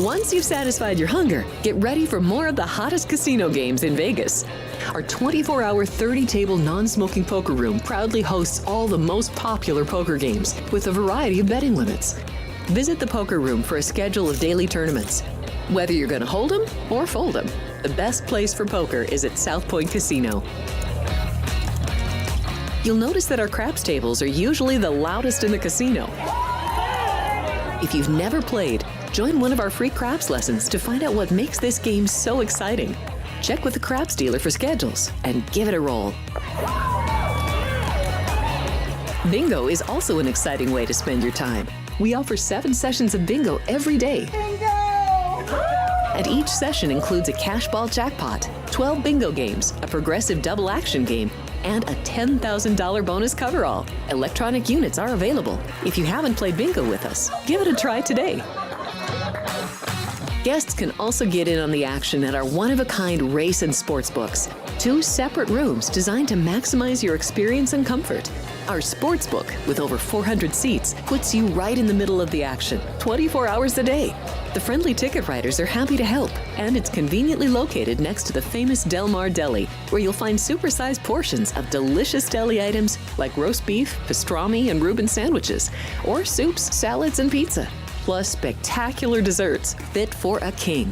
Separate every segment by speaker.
Speaker 1: Once you've satisfied your hunger, get ready for more of the hottest casino games in Vegas. Our 24-hour, 30-table non-smoking poker room proudly hosts all the most popular poker games with a variety of betting limits. Visit the poker room for a schedule of daily tournaments. Whether you're going to hold 'em or fold 'em, the best place for poker is at South Point Casino. You'll notice that our craps tables are usually the loudest in the casino. If you've never played, join one of our free craps lessons to find out what makes this game so exciting. Check with the craps dealer for schedules and give it a roll. Bingo is also an exciting way to spend your time. We offer 7 sessions of bingo every day. Bingo! And each session includes a cash ball jackpot, 12 bingo games, a progressive double action game, and a $10,000 bonus coverall. Electronic units are available. If you haven't played bingo with us, give it a try today. Guests can also get in on the action at our one-of-a-kind race and sports books. 2 separate rooms designed to maximize your experience and comfort. Our sports book, with over 400 seats, puts you right in the middle of the action, 24 hours a day. The friendly ticket writers are happy to help, and it's conveniently located next to the famous Del Mar Deli, where you'll find supersized portions of delicious deli items like roast beef, pastrami, and Reuben sandwiches, or soups, salads, and pizza. Plus spectacular desserts fit for a king.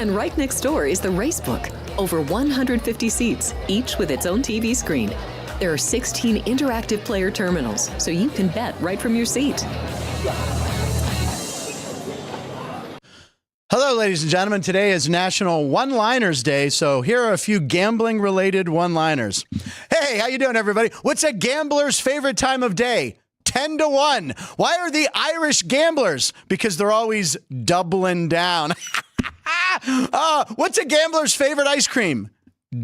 Speaker 1: And right next door is the race book. Over 150 seats, each with its own TV screen. There are 16 interactive player terminals, so you can bet right from your seat.
Speaker 2: Hello, ladies and gentlemen. Today is National One-Liners Day, so here are a few gambling-related one-liners. Hey, how you doing, everybody? What's a gambler's favorite time of day? 10 to 1. Why are the Irish gamblers? Because they're always doubling down. What's a gambler's favorite ice cream?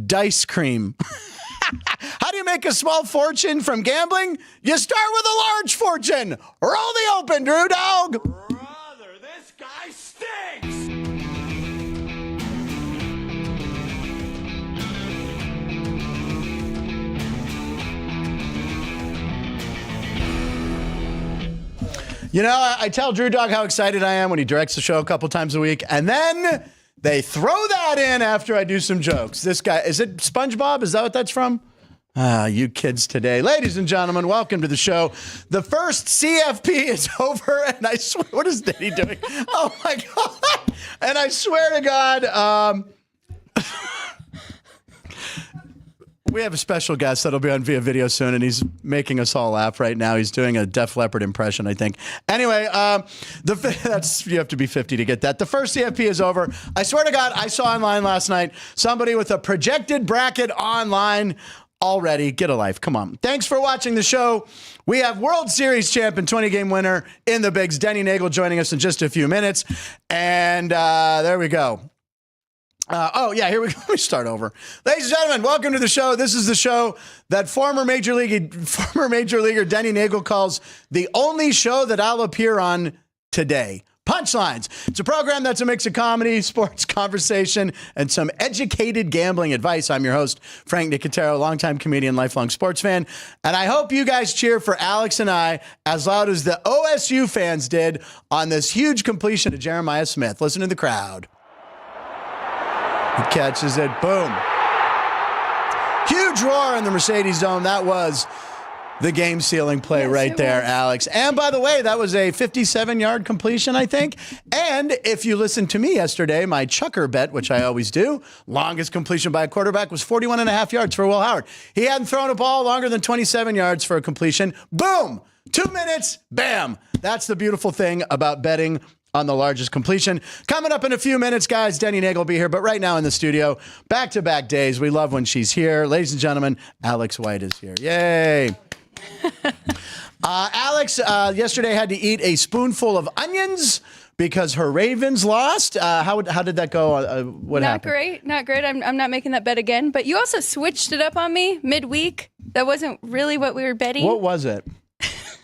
Speaker 2: Dice cream. How do you make a small fortune from gambling? You start with a large fortune. Roll the open, Drew Dog.
Speaker 3: Brother, this guy stinks.
Speaker 2: You know, I tell Drew Dog how excited I am when he directs the show a couple times a week, and then they throw that in after I do some jokes. This guy, is it SpongeBob? Is that what that's from? You kids today. Ladies and gentlemen, welcome to the show. The first CFP is over, and I swear, what is Denny doing? Oh, my God. And I swear to God, we have a special guest that'll be on via video soon, and he's making us all laugh right now. He's doing a Def Leppard impression, I think. Anyway, that's you have to be 50 to get that. The first CFP is over. I swear to God, I saw online last night somebody with a projected bracket online already. Get a life. Come on. Thanks for watching the show. We have World Series champion, 20-game winner in the bigs, Denny Neagle, joining us in just a few minutes. And there we go. Here we go. We start over. Ladies and gentlemen, welcome to the show. This is the show that former Major Leaguer Denny Neagle calls the only show that I'll appear on today. Punchlines. It's a program that's a mix of comedy, sports, conversation, and some educated gambling advice. I'm your host, Frank Nicotero, longtime comedian, lifelong sports fan. And I hope you guys cheer for Alex and I as loud as the OSU fans did on this huge completion of Jeremiah Smith. Listen to the crowd. He catches it. Boom. Huge roar in the Mercedes Dome. That was the game-sealing play right there, Alex. And by the way, that was a 57-yard completion, I think. And if you listened to me yesterday, my chucker bet, which I always do, longest completion by a quarterback was 41.5 yards for Will Howard. He hadn't thrown a ball longer than 27 yards for a completion. Boom! 2 minutes, bam! That's the beautiful thing about betting on the largest completion. Coming up in a few minutes, guys, Denny Neagle will be here, but right now in the studio, back-to-back days. We love when she's here. Ladies and gentlemen, Alex White is here. Yay! Alex yesterday had to eat a spoonful of onions because her Ravens lost. How did that go? What happened?
Speaker 4: Not great. I'm not making that bet again. But you also switched it up on me midweek. That wasn't really what we were betting.
Speaker 2: What was it?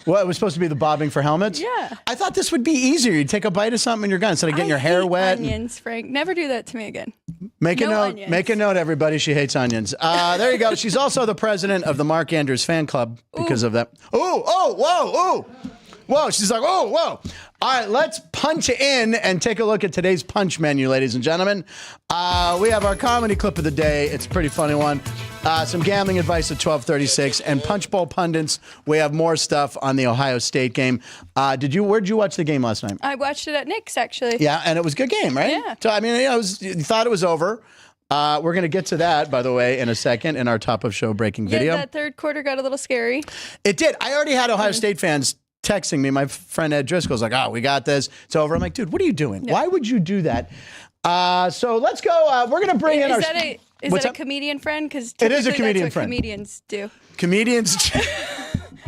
Speaker 2: Well, it was supposed to be the bobbing for helmets?
Speaker 4: Yeah.
Speaker 2: I thought this would be easier. You'd take a bite of something and you're gone instead of getting your hair wet.
Speaker 4: Onions, Frank. Never do that to me again.
Speaker 2: Make a note.
Speaker 4: Onions.
Speaker 2: Make a note, everybody. She hates onions. There you go. She's also the president of the Mark Andrews fan club because of that. Whoa. She's like, whoa. All right, let's punch in and take a look at today's punch menu, ladies and gentlemen. We have our comedy clip of the day. It's a pretty funny one. Some gambling advice at 12:36, and Punch Bowl pundits. We have more stuff on the Ohio State game. Where did you watch the game last night?
Speaker 4: I watched it at Nick's, actually.
Speaker 2: Yeah, and it was a good game, right?
Speaker 4: Yeah.
Speaker 2: So, I mean, you thought it was over. We're going to get to that, by the way, in a second in our top of show breaking video.
Speaker 4: Yeah, that third quarter got a little scary.
Speaker 2: It did. I already had Ohio State fans texting me. My friend Ed Driscoll's like, "Oh, we got this. It's over." I'm like, "Dude, what are you doing?
Speaker 4: No.
Speaker 2: Why would you do that?" So let's go. We're going to bring in our...
Speaker 4: Is that a comedian friend? Because
Speaker 2: it is a comedian friend.
Speaker 4: Comedians do.
Speaker 2: Comedians...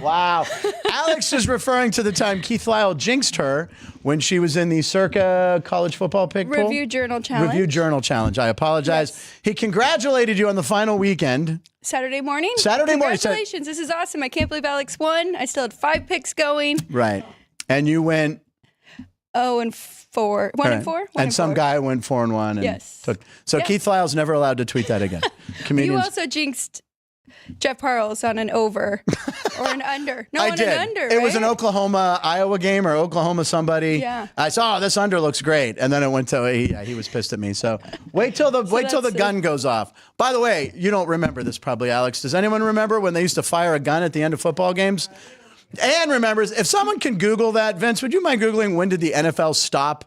Speaker 2: Wow. Alex is referring to the time Keith Lyle jinxed her when she was in the Circa college football pick poll.
Speaker 4: Review Journal Challenge.
Speaker 2: Review Journal Challenge. I apologize.
Speaker 4: Yes.
Speaker 2: He congratulated you on the final weekend.
Speaker 4: Saturday morning?
Speaker 2: Saturday morning.
Speaker 4: Congratulations. This is awesome. I can't believe Alex won. I still had 5 picks going.
Speaker 2: Right. And you went...
Speaker 4: 0-4. 1-4?
Speaker 2: And some guy went 4-1. And
Speaker 4: yes.
Speaker 2: So Keith Lyle's never allowed to tweet that again. Comedians.
Speaker 4: You also jinxed Jeff Parles on an over or an under. No,
Speaker 2: I
Speaker 4: on
Speaker 2: did.
Speaker 4: an under.
Speaker 2: It was
Speaker 4: right?
Speaker 2: an Oklahoma-Iowa game or Oklahoma somebody.
Speaker 4: Yeah.
Speaker 2: I saw this under looks great, and then it went to he was pissed at me. So wait till the gun goes off. By the way, you don't remember this probably, Alex. Does anyone remember when they used to fire a gun at the end of football games? And remembers, if someone can Google that, Vince, would you mind Googling when did the NFL stop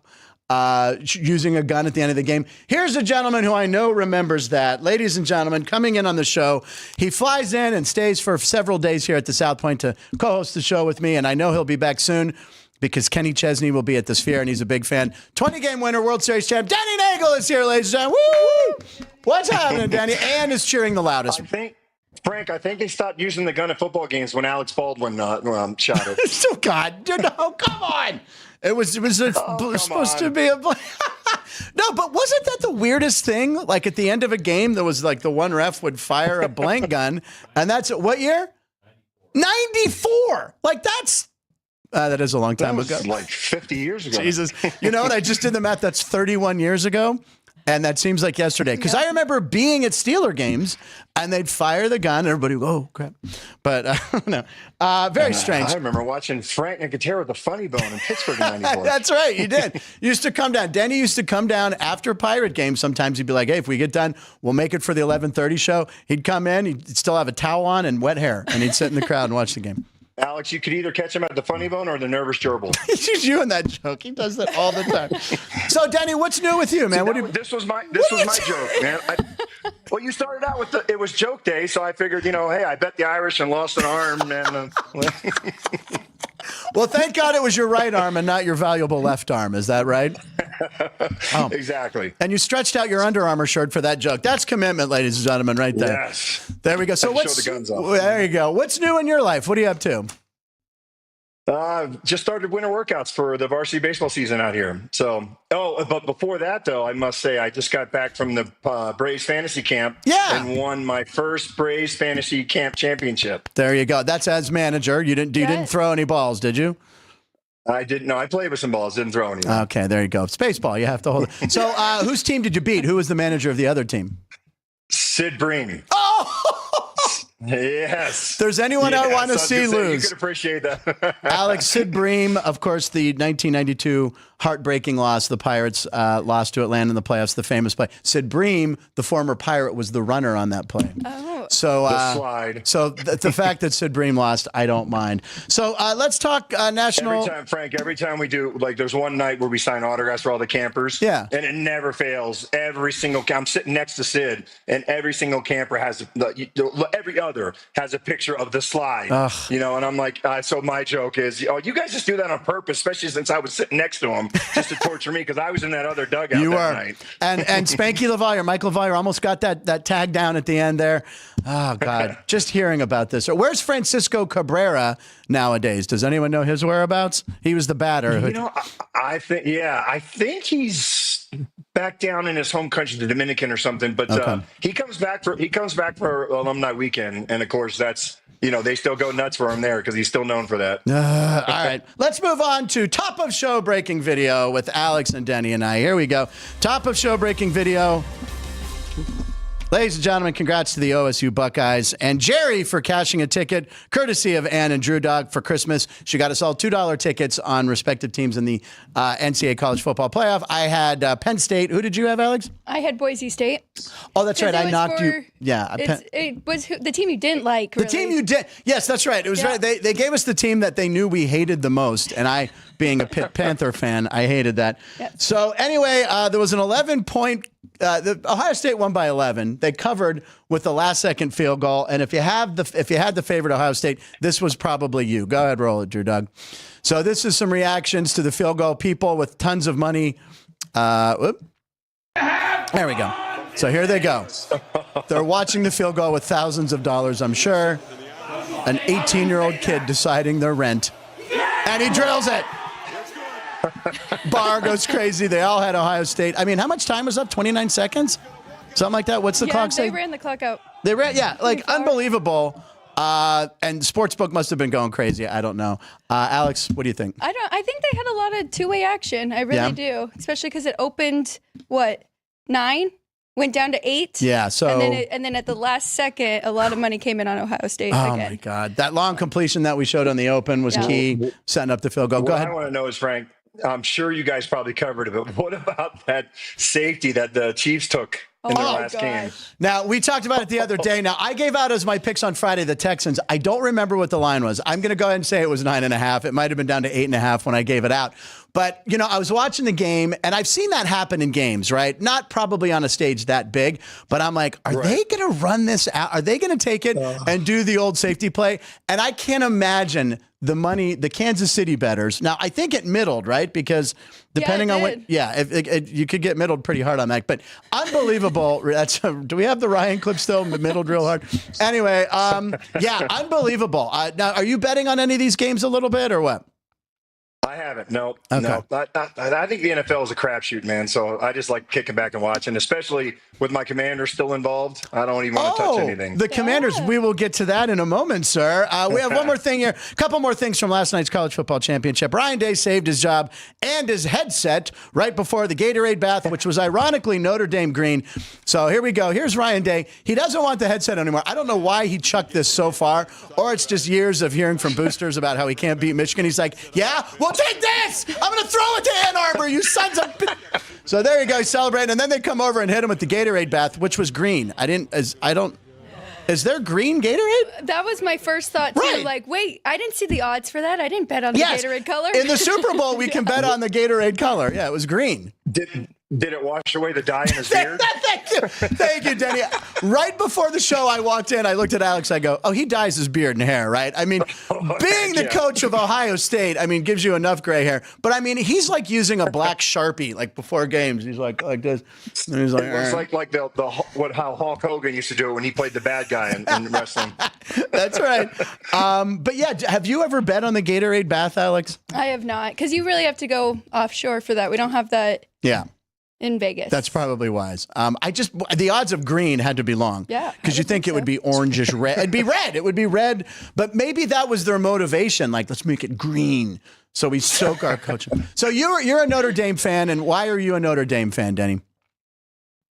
Speaker 2: using a gun at the end of the game? Here's a gentleman who I know remembers that. Ladies and gentlemen, coming in on the show, he flies in and stays for several days here at the South Point to co-host the show with me, and I know he'll be back soon because Kenny Chesney will be at the Sphere, and he's a big fan. 20-game winner, World Series champ, Denny Neagle is here, ladies and gentlemen. Woo! What's happening, Denny? And is cheering the loudest.
Speaker 5: Frank, I think they stopped using the gun at football games when Alex Baldwin shot it.
Speaker 2: Oh, God. No, come on. It was supposed to be a... No, but wasn't that the weirdest thing? Like at the end of a game, there was like the one ref would fire a blank gun. And that's what year? 94. Like that's... that is a long time ago.
Speaker 5: Like 50 years ago.
Speaker 2: Jesus. You know what? I just did the math. That's 31 years ago. And that seems like yesterday. Because I remember being at Steeler games, and they'd fire the gun, and everybody would go, oh, crap. But, I don't know. Very strange.
Speaker 5: I remember watching Frank Nicotero, the funny bone in Pittsburgh in 94.
Speaker 2: That's right. You did. You used to come down. Denny used to come down after Pirate games. Sometimes he'd be like, hey, if we get done, we'll make it for the 11:30 show. He'd come in. He'd still have a towel on and wet hair, and he'd sit in the crowd and watch the game.
Speaker 5: Alex, you could either catch him at the funny bone or the nervous gerbil.
Speaker 2: He's doing that joke. He does that all the time. So, Denny, what's new with you, man?
Speaker 5: This was my joke, man. Well, you started out with it was joke day, so I figured, hey, I bet the Irish and lost an arm. And
Speaker 2: well, thank God it was your right arm and not your valuable left arm. Is that right? Oh.
Speaker 5: Exactly.
Speaker 2: And you stretched out your Under Armour shirt for that joke. That's commitment, ladies and gentlemen, right there.
Speaker 5: Yes.
Speaker 2: There we go. So
Speaker 5: show the guns off.
Speaker 2: There you go. What's new in your life? What are you up to?
Speaker 5: Just started winter workouts for the varsity baseball season out here. So, but before that, though, I must say I just got back from the Braves fantasy camp and won my first Braves fantasy camp championship. There
Speaker 2: you go. That's as manager. You didn't throw any balls, did you?
Speaker 5: I didn't. No, I played with some balls. Didn't throw any.
Speaker 2: Okay, there you go. It's baseball. You have to hold it. So, whose team did you beat? Who was the manager of the other team?
Speaker 5: Sid Bream.
Speaker 2: Oh!
Speaker 5: Yes.
Speaker 2: There's anyone I want to see lose.
Speaker 5: You could appreciate that.
Speaker 2: Alex, Sid Bream, of course, the 1992 heartbreaking loss. The Pirates lost to Atlanta in the playoffs, the famous play. Sid Bream, the former Pirate, was the runner on that play.
Speaker 4: Oh.
Speaker 2: So,
Speaker 5: the slide.
Speaker 2: So the fact that Sid Bream lost, I don't mind. So let's talk national.
Speaker 5: Every time we do, like, there's one night where we sign autographs for all the campers.
Speaker 2: Yeah.
Speaker 5: And it never fails. Every single, I'm sitting next to Sid, and every single camper has, every other has a picture of the slide.
Speaker 2: Ugh.
Speaker 5: And I'm like, so my joke is, you guys just do that on purpose, especially since I was sitting next to him, just to torture me, because I was in that other dugout that night. And
Speaker 2: Spanky LaValliere, Mike LaValliere almost got that tag down at the end there. Oh, God. Just hearing about this. Where's Francisco Cabrera nowadays? Does anyone know his whereabouts? He was the batter.
Speaker 5: I think he's back down in his home country, the Dominican or something. But he comes back for alumni weekend. And, of course, that's, they still go nuts for him there because he's still known for that.
Speaker 2: All right. Let's move on to top of show breaking video with Alex and Denny and I. Here we go. Top of show breaking video. Ladies and gentlemen, congrats to the OSU Buckeyes and Jerry for cashing a ticket, courtesy of Ann and Drew Dog for Christmas. She got us all $2 tickets on respective teams in the NCAA College Football Playoff. I had Penn State. Who did you have, Alex?
Speaker 4: I had Boise State.
Speaker 2: Oh, that's right. I knocked you. Yeah.
Speaker 4: It was the team you didn't like, really.
Speaker 2: The team you did. Yes, that's right. It was right. They gave us the team that they knew we hated the most. And I, being a Pitt Panther fan, I hated that. Yep. So anyway, there was an 11-point. The Ohio State won by 11. They covered with the last-second field goal. And if you had the favorite Ohio State, this was probably you. Go ahead, roll it, Drew Doug. So this is some reactions to the field goal. People with tons of money. There we go. So here they go. They're watching the field goal with thousands of dollars, I'm sure. An 18-year-old kid deciding their rent. And he drills it. Bar goes crazy. They all had Ohio State. I mean, how much time was up? 29 seconds? Something like that? What's the clock say?
Speaker 4: They ran the clock out.
Speaker 2: They ran, like unbelievable. And Sportsbook must have been going crazy. I don't know. Alex, what do you think?
Speaker 4: I think they had a lot of two-way action. I really do. Especially because it opened, 9? Went down to 8.
Speaker 2: Yeah, so
Speaker 4: and then at the last second, a lot of money came in on Ohio State.
Speaker 2: Oh my God, that long completion that we showed on the open was key, setting up the field goal. Go ahead.
Speaker 5: What I want to know is, Frank, I'm sure you guys probably covered it, but what about that safety that the Chiefs took in their last game?
Speaker 2: Now, we talked about it the other day. Now, I gave out as my picks on Friday the Texans. I don't remember what the line was. I'm going to go ahead and say it was 9.5. It might have been down to 8.5 when I gave it out. But, I was watching the game, and I've seen that happen in games, right? Not probably on a stage that big, but I'm like, are they going to run this out? Are they going to take it and do the old safety play? And I can't imagine the Kansas City bettors. Now, I think it middled, right? Because depending on what, you could get middled pretty hard on that. But unbelievable. Do we have the Ryan clip still? Middled real hard. Anyway, unbelievable. Now, are you betting on any of these games a little bit or what?
Speaker 5: I haven't. No. I think the NFL is a crapshoot, man. So I just like kicking back and watching, especially with my Commanders still involved. I don't even want to touch anything.
Speaker 2: The Commanders, we will get to that in a moment, sir. We have one more thing here. A couple more things from last night's college football championship. Ryan Day saved his job and his headset right before the Gatorade bath, which was ironically Notre Dame green. So here we go. Here's Ryan Day. He doesn't want the headset anymore. I don't know why he chucked this so far, or it's just years of hearing from boosters about how he can't beat Michigan. He's like, well, take this! I'm going to throw it to Ann Arbor, you sons of... So there you go, celebrating. And then they come over and hit him with the Gatorade bath, which was green. Is there green Gatorade?
Speaker 4: That was my first thought, too.
Speaker 2: Right.
Speaker 4: Like, wait, I didn't see the odds for that. I didn't bet on the Gatorade color.
Speaker 2: In the Super Bowl, we can bet on the Gatorade color. Yeah, it was green.
Speaker 5: Did it wash away the dye in his beard?
Speaker 2: Thank you, Denny. Right before the show, I walked in. I looked at Alex. I go, oh, he dyes his beard and hair, right? I mean, being the coach of Ohio State, gives you enough gray hair. But, he's like using a black Sharpie, like before games. He's like this. And he's like,
Speaker 5: it's like how Hulk Hogan used to do it when he played the bad guy in wrestling.
Speaker 2: That's right. But, yeah, have you ever bet on the Gatorade bath, Alex?
Speaker 4: I have not, because you really have to go offshore for that. We don't have that.
Speaker 2: Yeah.
Speaker 4: In Vegas.
Speaker 2: That's probably wise. The odds of green had to be long.
Speaker 4: Yeah.
Speaker 2: Because you think it would be orangish red. It'd be red. It would be red. But maybe that was their motivation. Like, let's make it green so we soak our coach. So you're a Notre Dame fan. And why are you a Notre Dame fan, Denny?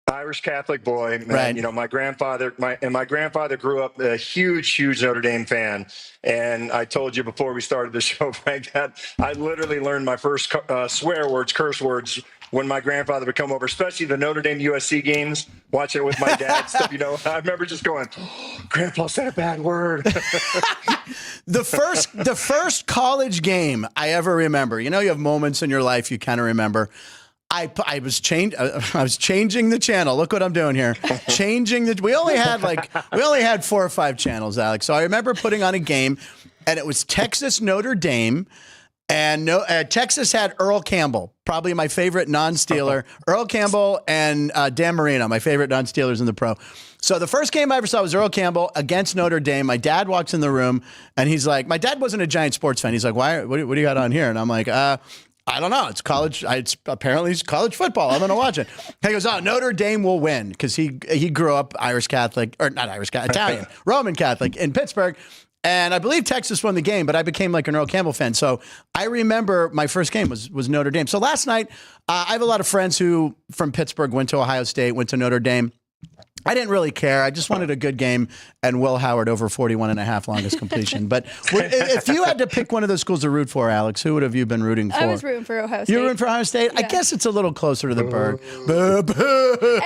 Speaker 5: Irish Catholic boy, man.
Speaker 2: Right.
Speaker 5: My grandfather grew up a huge Notre Dame fan. And I told you before we started the show, Frank, that I literally learned my first curse words when my grandfather would come over, especially the Notre Dame USC games, watching it with my dad stuff. I remember just going, Grandpa said a bad word.
Speaker 2: The first college game I ever remember. You have moments in your life you kind of remember. I was changing the channel. Look what I'm doing here. We only had 4 or 5 channels, Alex. So I remember putting on a game, and it was Texas Notre Dame. And Texas had Earl Campbell, probably my favorite non-Steeler. Earl Campbell and Dan Marino, my favorite non-Steelers in the pro. So the first game I ever saw was Earl Campbell against Notre Dame. My dad walks in the room, and he's like, my dad wasn't a giant sports fan. He's like, why? What do you got on here? And I'm like, I don't know. It's college. Apparently it's college football. I'm going to watch it. He goes, Notre Dame will win because he grew up Italian, Roman Catholic in Pittsburgh. And I believe Texas won the game, but I became like an Earl Campbell fan. So I remember my first game was Notre Dame. So last night, I have a lot of friends who from Pittsburgh went to Ohio State, went to Notre Dame. I didn't really care. I just wanted a good game and Will Howard over 41.5 longest completion. But if you had to pick one of those schools to root for, Alex, who would have you been rooting for?
Speaker 4: I was rooting for Ohio State.
Speaker 2: You were rooting for Ohio State?
Speaker 4: Yeah.
Speaker 2: I guess it's a little closer to the Berg.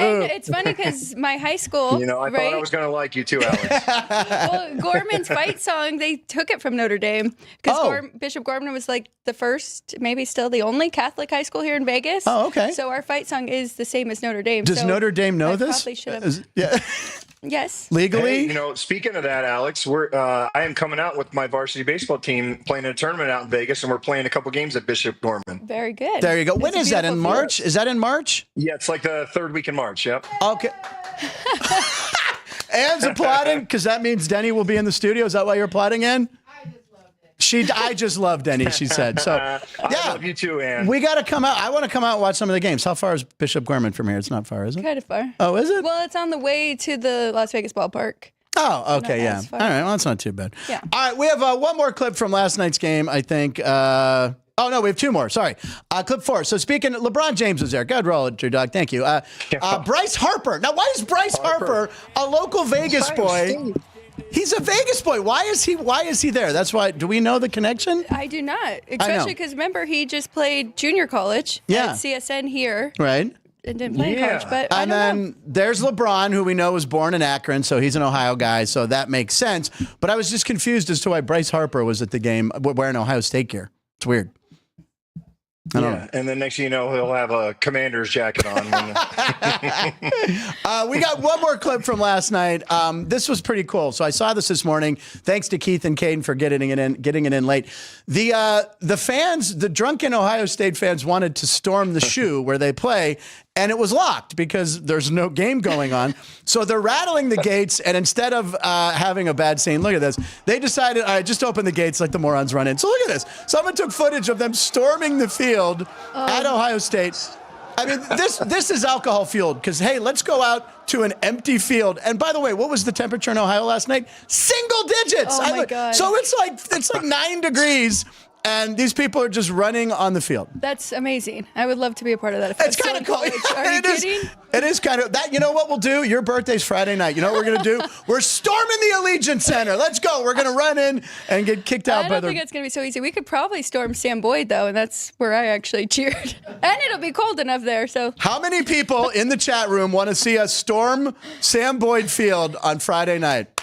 Speaker 4: And it's funny because my high school,
Speaker 5: I thought I was going to like you too, Alex.
Speaker 4: Well, Gorman's fight song, they took it from Notre Dame because Bishop Gorman was like the first, maybe still the only Catholic high school here in Vegas.
Speaker 2: Oh, okay.
Speaker 4: So our fight song is the same as Notre Dame.
Speaker 2: Does Notre Dame know this?
Speaker 4: Probably should have.
Speaker 2: Yeah.
Speaker 4: Yes.
Speaker 2: Legally?
Speaker 5: Hey, speaking of that, Alex, I am coming out with my varsity baseball team playing a tournament out in Vegas, and we're playing a couple games at Bishop Gorman.
Speaker 4: Very good.
Speaker 2: There you go. When is that? In March? Is that in March?
Speaker 5: Yeah, it's like the third week in March. Yep.
Speaker 2: Okay. Anne's applauding because that means Denny will be in the studio. Is that why you're applauding, Anne? I just love Denny, she said. So,
Speaker 5: I love you too, Ann.
Speaker 2: We got to come out. I want to come out and watch some of the games. How far is Bishop Gorman from here? It's not far, is it?
Speaker 4: Kind of far.
Speaker 2: Oh, is it?
Speaker 4: Well, it's on the way to the Las Vegas ballpark.
Speaker 2: Oh, okay, yeah. All right, well, that's not too bad.
Speaker 4: Yeah.
Speaker 2: All right, we have one more clip from last night's game, I think. Oh, no, we have two more. Sorry. Clip 4. So speaking, LeBron James was there. God roll it, your dog. Thank you. Bryce Harper. Now, why is Bryce Harper a local Vegas boy? He's a Vegas boy. Why is he there? That's why. Do we know the connection?
Speaker 4: I do not. Especially because remember, he just played junior college at CSN here.
Speaker 2: Right.
Speaker 4: And didn't play in college, but I don't know.
Speaker 2: There's LeBron, who we know was born in Akron, so he's an Ohio guy, so that makes sense. But I was just confused as to why Bryce Harper was at the game wearing Ohio State gear. It's weird. I don't know.
Speaker 5: And then next thing you know, he'll have a commander's jacket on.
Speaker 2: We got one more clip from last night. This was pretty cool. So I saw this morning. Thanks to Keith and Caden for getting it in late. The fans, the drunken Ohio State fans, wanted to storm the shoe where they play, and it was locked because there's no game going on. So they're rattling the gates, and instead of having a bad scene, look at this. They decided, all right, just open the gates, let the morons run in. So look at this. Someone took footage of them storming the field at Ohio State. I mean, this is alcohol fueled because, hey, let's go out to an empty field. And by the way, what was the temperature in Ohio last night? Single digits.
Speaker 4: Oh my God.
Speaker 2: So it's like 9 degrees. And these people are just running on the field.
Speaker 4: That's amazing. I would love to be a part of that.
Speaker 2: It's kind of cool.
Speaker 4: Are you kidding?
Speaker 2: It is kind of that. You know what we'll do? Your birthday's Friday night. You know what we're going to do? We're storming the Allegiant Center. Let's go. We're going to run in and get kicked out.
Speaker 4: I don't think it's going to be so easy. We could probably storm Sam Boyd, though, and that's where I actually cheered. And it'll be cold enough there. So,
Speaker 2: how many people in the chat room want to see us storm Sam Boyd Field on Friday night?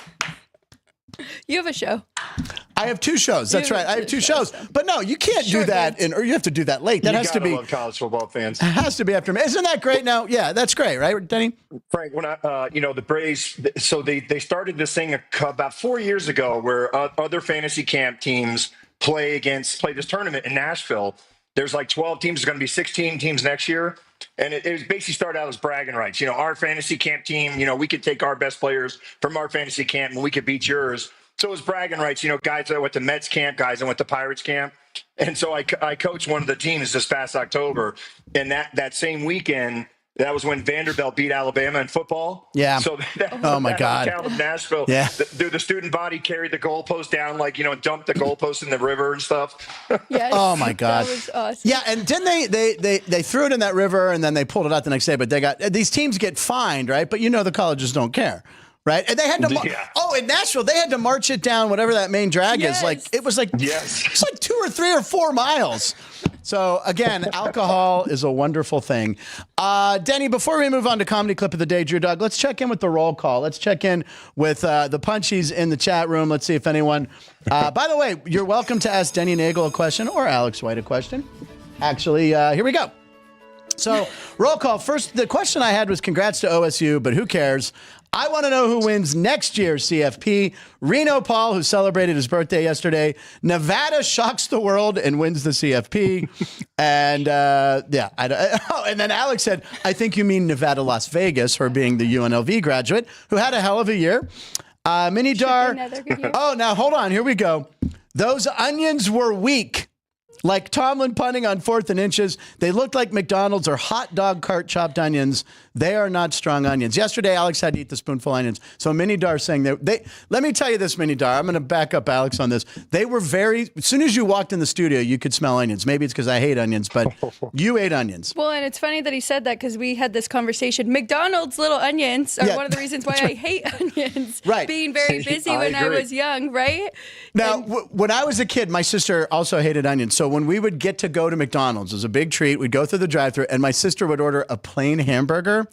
Speaker 4: You have a show.
Speaker 2: I have 2 shows. That's right. I have 2 shows. But no, you can't do that, or you have to do that late. That has to be.
Speaker 5: Love college football fans.
Speaker 2: It has to be after me. Isn't that great? Now, yeah, that's great, right, Denny?
Speaker 5: Frank, when the Braves, so they started this thing about 4 years ago where other fantasy camp teams play this tournament in Nashville. There's like 12 teams. There's going to be 16 teams next year. And it was basically started out as bragging rights. Our fantasy camp team, we could take our best players from our fantasy camp and we could beat yours. So it was bragging rights, guys that went to Mets camp, guys that went to Pirates camp. And so I coached one of the teams this past October. And that same weekend, that was when Vanderbilt beat Alabama in football.
Speaker 2: Yeah.
Speaker 5: So
Speaker 2: oh my God.
Speaker 5: Town of Nashville.
Speaker 2: Yeah.
Speaker 5: The student body carried the goalpost down, dumped the goalpost in the river and stuff.
Speaker 4: Yes.
Speaker 2: Oh my God.
Speaker 4: That was awesome.
Speaker 2: Yeah, and didn't they threw it in that river and then they pulled it out the next day? But these teams get fined, right? But the colleges don't care. Right, and they had to. In Nashville, they had to march it down, whatever that main drag is. It's like 2 or 3 or 4 miles. So again, alcohol is a wonderful thing. Denny, before we move on to comedy clip of the day, Drew Dog, let's check in with the roll call. Let's check in with the punchies in the chat room. Let's see if anyone. By the way, you're welcome to ask Denny Neagle a question or Alex White a question. Actually, here we go. So roll call. First, the question I had was congrats to OSU, but who cares? I want to know who wins next year's CFP. Reno Paul, who celebrated his birthday yesterday. Nevada shocks the world and wins the CFP. And and then Alex said, I think you mean Nevada Las Vegas, her being the UNLV graduate, who had a hell of a year. Mini Dar. Oh, now hold on. Here we go. Those onions were weak. Like Tomlin punting on 4th and inches. They look like McDonald's or hot dog cart chopped onions. They are not strong onions. Yesterday, Alex had to eat the spoonful of onions. So Mini Dar saying they let me tell you this, Mini Dar. I'm going to back up Alex on this. They were as soon as you walked in the studio, you could smell onions. Maybe it's because I hate onions, but you ate onions.
Speaker 4: Well, and it's funny that he said that because we had this conversation. McDonald's little onions are one of the reasons why I hate onions.
Speaker 2: Right.
Speaker 4: Being very busy when I was young, right?
Speaker 2: Now, when I was a kid, my sister also hated onions. So when we would get to go to McDonald's, it was a big treat. We'd go through the drive-thru, and my sister would order a plain hamburger.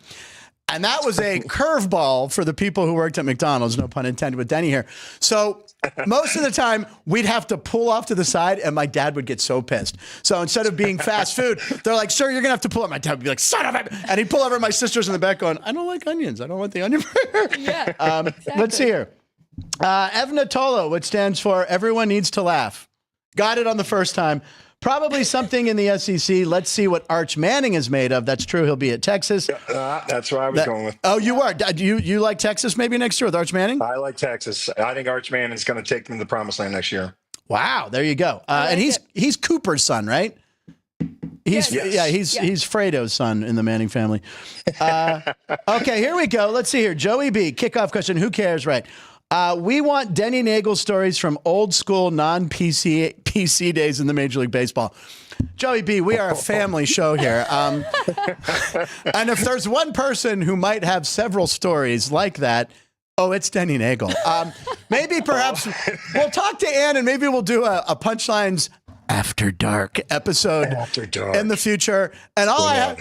Speaker 2: And that was a curveball for the people who worked at McDonald's, no pun intended with Denny here. So most of the time, we'd have to pull off to the side, and my dad would get so pissed. So instead of being fast food, they're like, sir, you're going to have to pull up. My dad would be like, son of a... And he'd pull over, my sister's in the back going, I don't like onions. I don't want the onion burger.
Speaker 4: Yeah, exactly.
Speaker 2: Let's see here. Evnatolo, which stands for Everyone Needs to Laugh. Got it on the first time. Probably something in the SEC. Let's see what Arch Manning is made of. That's true. He'll be at Texas.
Speaker 5: That's where I was going with.
Speaker 2: Oh, you are? You like Texas maybe next year with Arch Manning?
Speaker 5: I like Texas. I think Arch Manning is going to take them to the promised land next year.
Speaker 2: Wow. There you go. And he's Cooper's son, right? He's Fredo's son in the Manning family. Okay, here we go. Let's see here. Joey B, kickoff question. Who cares, right? We want Denny Neagle stories from old school non-PC days in the Major League Baseball. Joey B, we are a family show here. And if there's one person who might have several stories like that, it's Denny Neagle. Maybe perhaps we'll talk to Ann and maybe we'll do a Punchlines After Dark episode in the future. And all I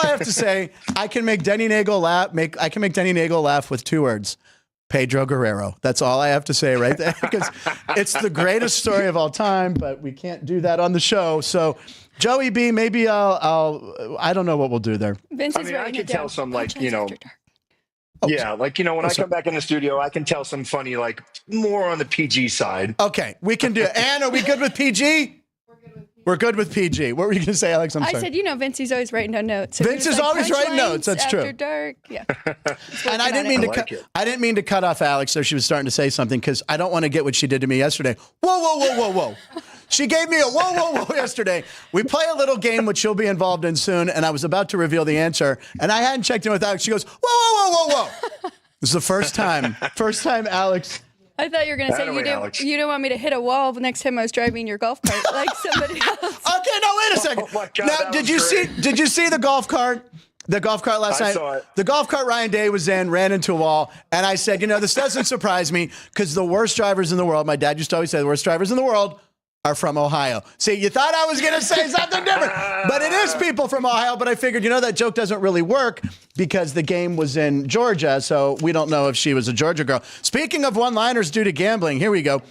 Speaker 2: have to say, I can make Denny Neagle laugh. I can make Denny Neagle laugh with 2 words. Pedro Guerrero. That's all I have to say right there, because it's the greatest story of all time, but we can't do that on the show. So Joey B, maybe I don't know what we'll do there.
Speaker 4: Vince is
Speaker 5: I can tell some when I come back in the studio, I can tell some funny, more on the PG side.
Speaker 2: Okay, we can do it. Ann, are we good with PG? We're good with PG. What were you going to say, Alex? I
Speaker 4: said, Vincey's always writing down notes. So
Speaker 2: Vince is always writing notes. That's true.
Speaker 4: After Dark, yeah.
Speaker 2: And I didn't mean to cut off Alex, so she was starting to say something, because I don't want to get what she did to me yesterday. Whoa. She gave me a whoa yesterday. We play a little game, which she'll be involved in soon, and I was about to reveal the answer, and I hadn't checked in with Alex. She goes, whoa. This is the first time Alex...
Speaker 4: I thought you were going to say you didn't want me to hit a wall next time I was driving your golf cart like somebody else.
Speaker 2: Okay, no, wait a second.
Speaker 5: Oh my God,
Speaker 2: now, did you see the golf cart? The golf cart last night. I
Speaker 5: saw it.
Speaker 2: The golf cart Ryan Day was in, ran into a wall, and I said, this doesn't surprise me, because the worst drivers in the world, my dad used to always say, the worst drivers in the world are from Ohio. See, you thought I was going to say something different, but it is people from Ohio. But I figured, that joke doesn't really work because the game was in Georgia, so we don't know if she was a Georgia girl. Speaking of one-liners due to gambling, here we go.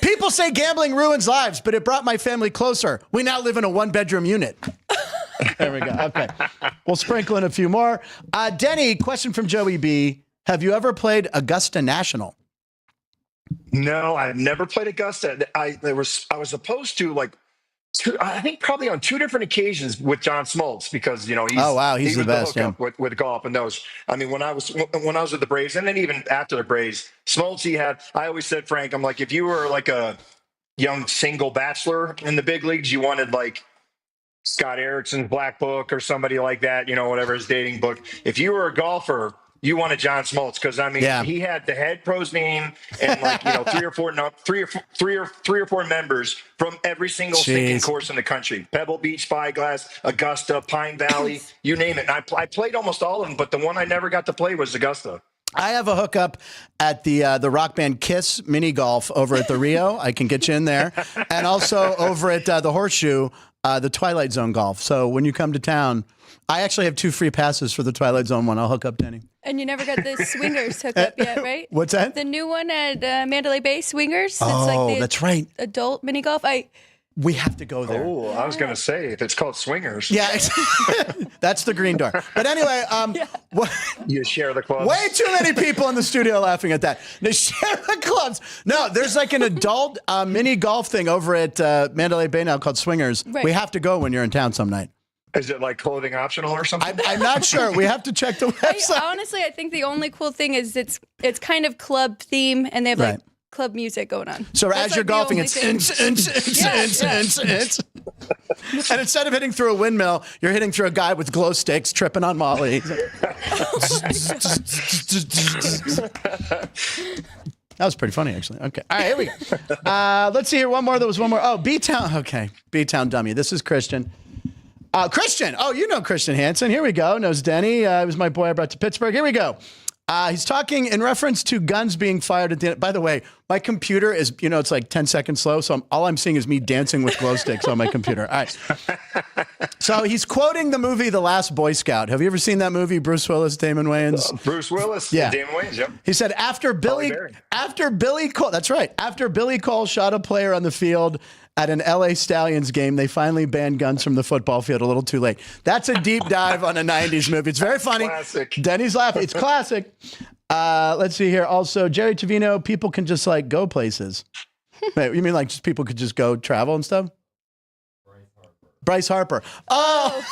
Speaker 2: People say gambling ruins lives, but it brought my family closer. We now live in a 1-bedroom unit. There we go. Okay. We'll sprinkle in a few more. Denny, question from Joey B. Have you ever played Augusta National?
Speaker 5: No, I've never played Augusta. I was supposed to I think probably on 2 different occasions with John Smoltz, because he's
Speaker 2: the best
Speaker 5: with golf and those. I mean, when I was with the Braves, and then even after the Braves, Smoltz I always said, Frank, I'm like, if you were like a young single bachelor in the big leagues, you wanted Scott Erickson's Black Book or somebody like that, whatever his dating book. If you were a golfer, you wanted John Smoltz, because he had the head pro's name and 3 or 4 members from every single stinking course in the country: Pebble Beach, Spyglass, Augusta, Pine Valley, you name it. And I played almost all of them, but the one I never got to play was Augusta.
Speaker 2: I have a hookup at the rock band Kiss mini golf over at the Rio. I can get you in there, and also over at the Horseshoe, the Twilight Zone golf. So when you come to town, I actually have 2 free passes for the Twilight Zone one. I'll hook up Denny.
Speaker 4: And you never got the Swingers hookup yet, right?
Speaker 2: What's that?
Speaker 4: The new one at Mandalay Bay, Swingers.
Speaker 2: That's right.
Speaker 4: Adult mini golf.
Speaker 2: We have to go there.
Speaker 5: Oh, I was going to say, if it's called Swingers.
Speaker 2: Yeah, that's the green door. But anyway,
Speaker 5: you share the clubs.
Speaker 2: Way too many people in the studio laughing at that. They share the clubs. No, there's an adult mini golf thing over at Mandalay Bay now called Swingers. Right. We have to go when you're in town some night.
Speaker 5: Is it clothing optional or something?
Speaker 2: I'm not sure. We have to check the website.
Speaker 4: Honestly, I think the only cool thing is it's kind of club theme, and they have club music going on.
Speaker 2: So
Speaker 4: That's
Speaker 2: as you're
Speaker 4: like the
Speaker 2: golfing,
Speaker 4: only
Speaker 2: it's
Speaker 4: thing.
Speaker 2: and instead of hitting through a windmill, you're hitting through a guy with glow sticks tripping on Molly. That was pretty funny, actually. Okay. All right, here we go. Let's see here. One more. There was one more. Oh, B-Town. Okay. B-Town dummy. This is Christian. Christian. Oh, you know Christian Hansen. Here we go. Knows Denny. He was my boy I brought to Pittsburgh. Here we go. He's talking in reference to guns being fired at the end. By the way, my computer is, it's like 10 seconds slow. So all I'm seeing is me dancing with glow sticks on my computer. All right. So he's quoting the movie The Last Boy Scout. Have you ever seen that movie? Bruce Willis, Damon Wayans.
Speaker 5: Bruce Willis,
Speaker 2: yeah.
Speaker 5: Damon Wayans, yep.
Speaker 2: He said after Billy Cole, that's right. After Billy Cole shot a player on the field at an LA Stallions game, they finally banned guns from the football field a little too late. That's a deep dive on a 90s movie. It's very funny.
Speaker 5: Classic.
Speaker 2: Denny's laughing. It's classic. Let's see here. Also, Jerry Trevino, people can just like go places. Wait, you mean like just people could just go travel and stuff? Bryce Harper. Oh.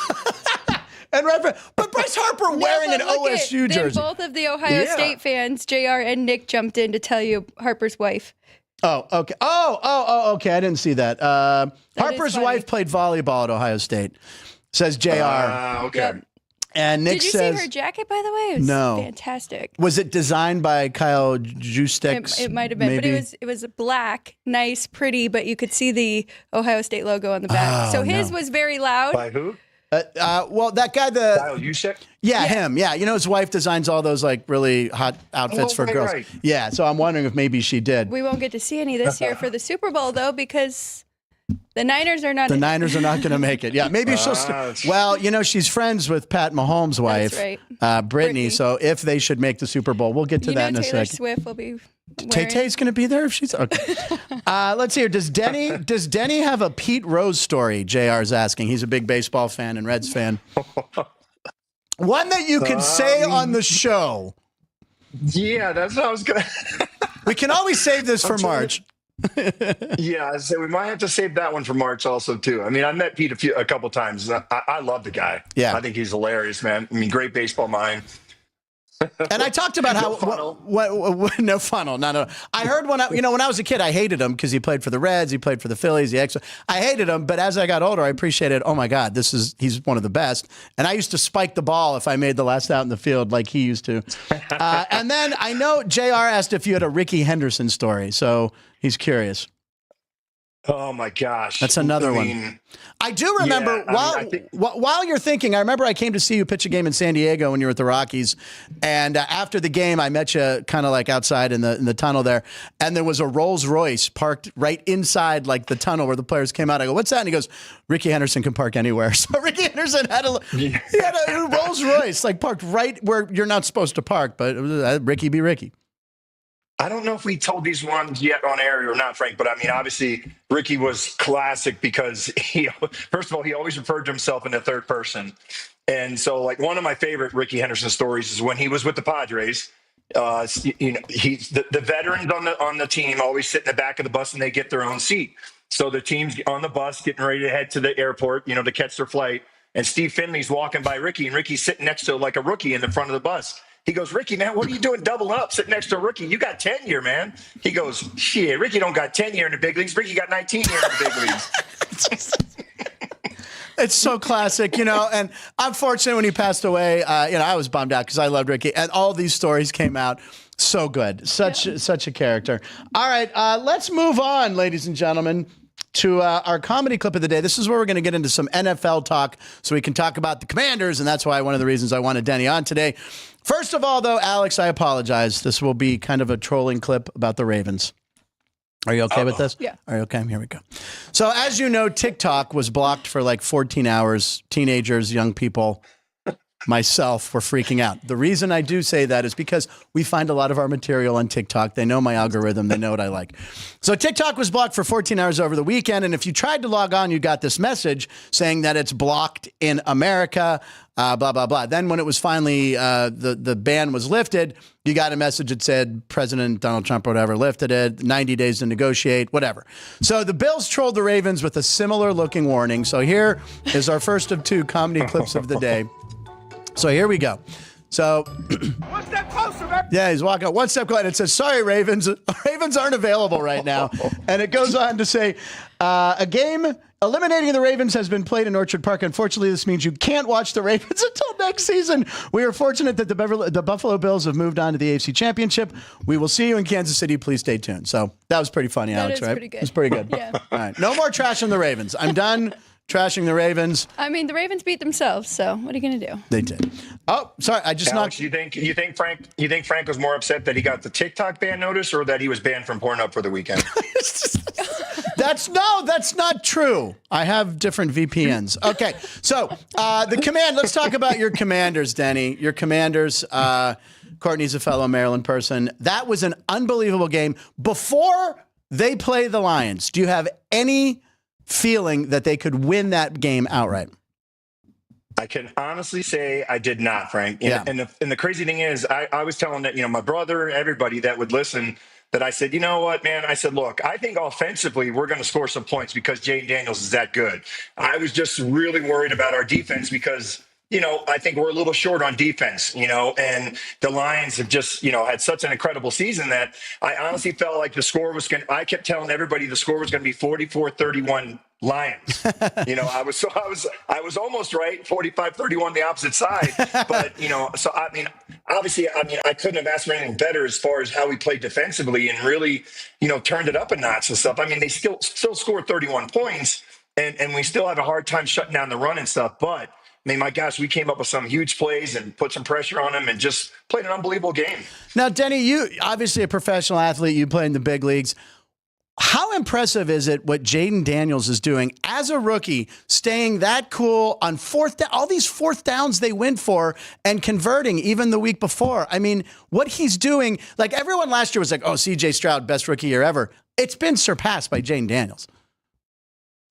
Speaker 2: But Bryce Harper wearing an OSU jersey.
Speaker 4: Both of the Ohio State fans, JR and Nick, jumped in to tell you Harper's wife.
Speaker 2: Oh, okay. Okay. I didn't see that. Harper's wife played volleyball at Ohio State, says JR.
Speaker 5: Okay. Yep.
Speaker 2: And Nick
Speaker 4: says... Did you see her jacket, by the way? It was fantastic.
Speaker 2: Was it designed by Kyle Juszczyk?
Speaker 4: It might have been,
Speaker 2: maybe?
Speaker 4: But it was black, nice, pretty, but you could see the Ohio State logo on the back. So his was very loud.
Speaker 5: By who?
Speaker 2: Well, that guy,
Speaker 5: Kyle Juszczyk?
Speaker 2: Yeah, him. Yeah, his wife designs all those like really hot outfits for girls.
Speaker 5: Right.
Speaker 2: Yeah, so I'm wondering if maybe she did.
Speaker 4: We won't get to see any this year for the Super Bowl though, because the Niners are not.
Speaker 2: The Niners are not going to make it. Yeah, maybe she'll. Well, she's friends with Pat Mahomes' wife,
Speaker 4: that's right.
Speaker 2: Brittany. So if they should make the Super Bowl, we'll get to that in a
Speaker 4: Taylor
Speaker 2: second.
Speaker 4: Swift will be.
Speaker 2: Tay-Tay's going to be there if she's okay. Let's see here. Does Denny have a Pete Rose story? JR's asking. He's a big baseball fan and Reds fan. One that you can say on the show.
Speaker 5: Yeah, that's what I was going to.
Speaker 2: We can always save this for March.
Speaker 5: Yeah, so we might have to save that one for March also too. I mean, I met Pete a couple times. I love the guy. Yeah, I think he's hilarious, man. I mean, great baseball mind.
Speaker 2: And I talked about how no funnel, no. I heard when I was a kid, I hated him because he played for the Reds, he played for the Phillies, I hated him. But as I got older, I appreciated. Oh my God, he's one of the best. And I used to spike the ball if I made the last out in the field like he used to. And then I know JR asked if you had a Ricky Henderson story, so he's curious.
Speaker 5: Oh my gosh,
Speaker 2: that's another one. I do remember while you're thinking, I remember I came to see you pitch a game in San Diego when you were at the Rockies, and after the game, I met you kind of like outside in the tunnel there, and there was a Rolls Royce parked right inside like the tunnel where the players came out. I go, "What's that?" And he goes, "Ricky Henderson can park anywhere." So Ricky Henderson had a Rolls Royce like parked right where you're not supposed to park, but it was, Ricky be Ricky.
Speaker 5: I don't know if we told these ones yet on air or not, Frank, but I mean, obviously, Ricky was classic because first of all, he always referred to himself in the third person. And so, like, one of my favorite Ricky Henderson stories is when he was with the Padres. The veterans on the team always sit in the back of the bus and they get their own seat. So the team's on the bus getting ready to head to the airport, to catch their flight. And Steve Finley's walking by Ricky, and Ricky's sitting next to like a rookie in the front of the bus. He goes, "Ricky, man, what are you doing double up sitting next to a rookie? You got tenure, man." He goes, "Shit, Ricky don't got tenure in the big leagues. Ricky got 19 years in the big leagues."
Speaker 2: It's so classic, and unfortunately when he passed away, I was bummed out because I loved Ricky, and all these stories came out so good. Such a character. All right, let's move on, ladies and gentlemen, to our comedy clip of the day. This is where we're going to get into some NFL talk so we can talk about the Commanders, and that's why one of the reasons I wanted Denny on today. First of all, though, Alex, I apologize. This will be kind of a trolling clip about the Ravens. Are you okay with this?
Speaker 4: Yeah.
Speaker 2: Are you okay? Here we go. So as you know, TikTok was blocked for like 14 hours. Teenagers, young people, myself were freaking out. The reason I do say that is because we find a lot of our material on TikTok. They know my algorithm. They know what I like. So TikTok was blocked for 14 hours over the weekend. And if you tried to log on, you got this message saying that it's blocked in America, blah, blah, blah. Then when it was finally, the ban was lifted, you got a message that said President Donald Trump or whatever lifted it, 90 days to negotiate, whatever. So the Bills trolled the Ravens with a similar looking warning. So here is our first of two comedy clips of the day. So here we go. So,
Speaker 3: One step closer, man.
Speaker 2: yeah, he's walking one step closer. And it says, sorry, Ravens. Ravens aren't available right now. And it goes on to say, a game eliminating the Ravens has been played in Orchard Park. Unfortunately, this means you can't watch the Ravens until next season. We are fortunate that the Buffalo Bills have moved on to the AFC Championship. We will see you in Kansas City. Please stay tuned. So that was pretty funny, Alex, right?
Speaker 4: Pretty good.
Speaker 2: It was pretty good.
Speaker 4: Yeah.
Speaker 2: All right. No more trashing the Ravens. I'm done trashing the Ravens.
Speaker 4: I mean, the Ravens beat themselves, so what are you going to do?
Speaker 2: They did. Oh, sorry. I just
Speaker 5: Alex,
Speaker 2: knocked.
Speaker 5: you think Frank was more upset that he got the TikTok ban notice or that he was banned from Pornhub for the weekend?
Speaker 2: That's not true. I have different VPNs. Okay, so let's talk about your Commanders, Denny. Your Commanders. Courtney's a fellow Maryland person. That was an unbelievable game. Before they play the Lions, do you have any feeling that they could win that game outright?
Speaker 5: I can honestly say I did not, Frank.
Speaker 2: Yeah.
Speaker 5: And the crazy thing is, I was telling that, my brother, everybody that would listen, that I said, you know what, man? I said, look, I think offensively we're going to score some points because Jaden Daniels is that good. I was just really worried about our defense because, I think we're a little short on defense, and the Lions have just, had such an incredible season that I honestly felt like the score was I kept telling everybody the score was going to be 44-31 Lions. I was almost right, 45-31 the opposite side. But, so obviously, I couldn't have asked for anything better as far as how we played defensively and really, turned it up a notch and stuff. I mean, they still scored 31 points and we still have a hard time shutting down the run and stuff. But my gosh, we came up with some huge plays and put some pressure on them and just played an unbelievable game.
Speaker 2: Now, Denny, you obviously a professional athlete. You play in the big leagues. How impressive is it what Jaden Daniels is doing as a rookie, staying that cool on fourth down, all these fourth downs they went for and converting even the week before? I mean, what he's doing, like everyone last year was like, oh, CJ Stroud, best rookie year ever. It's been surpassed by Jaden Daniels.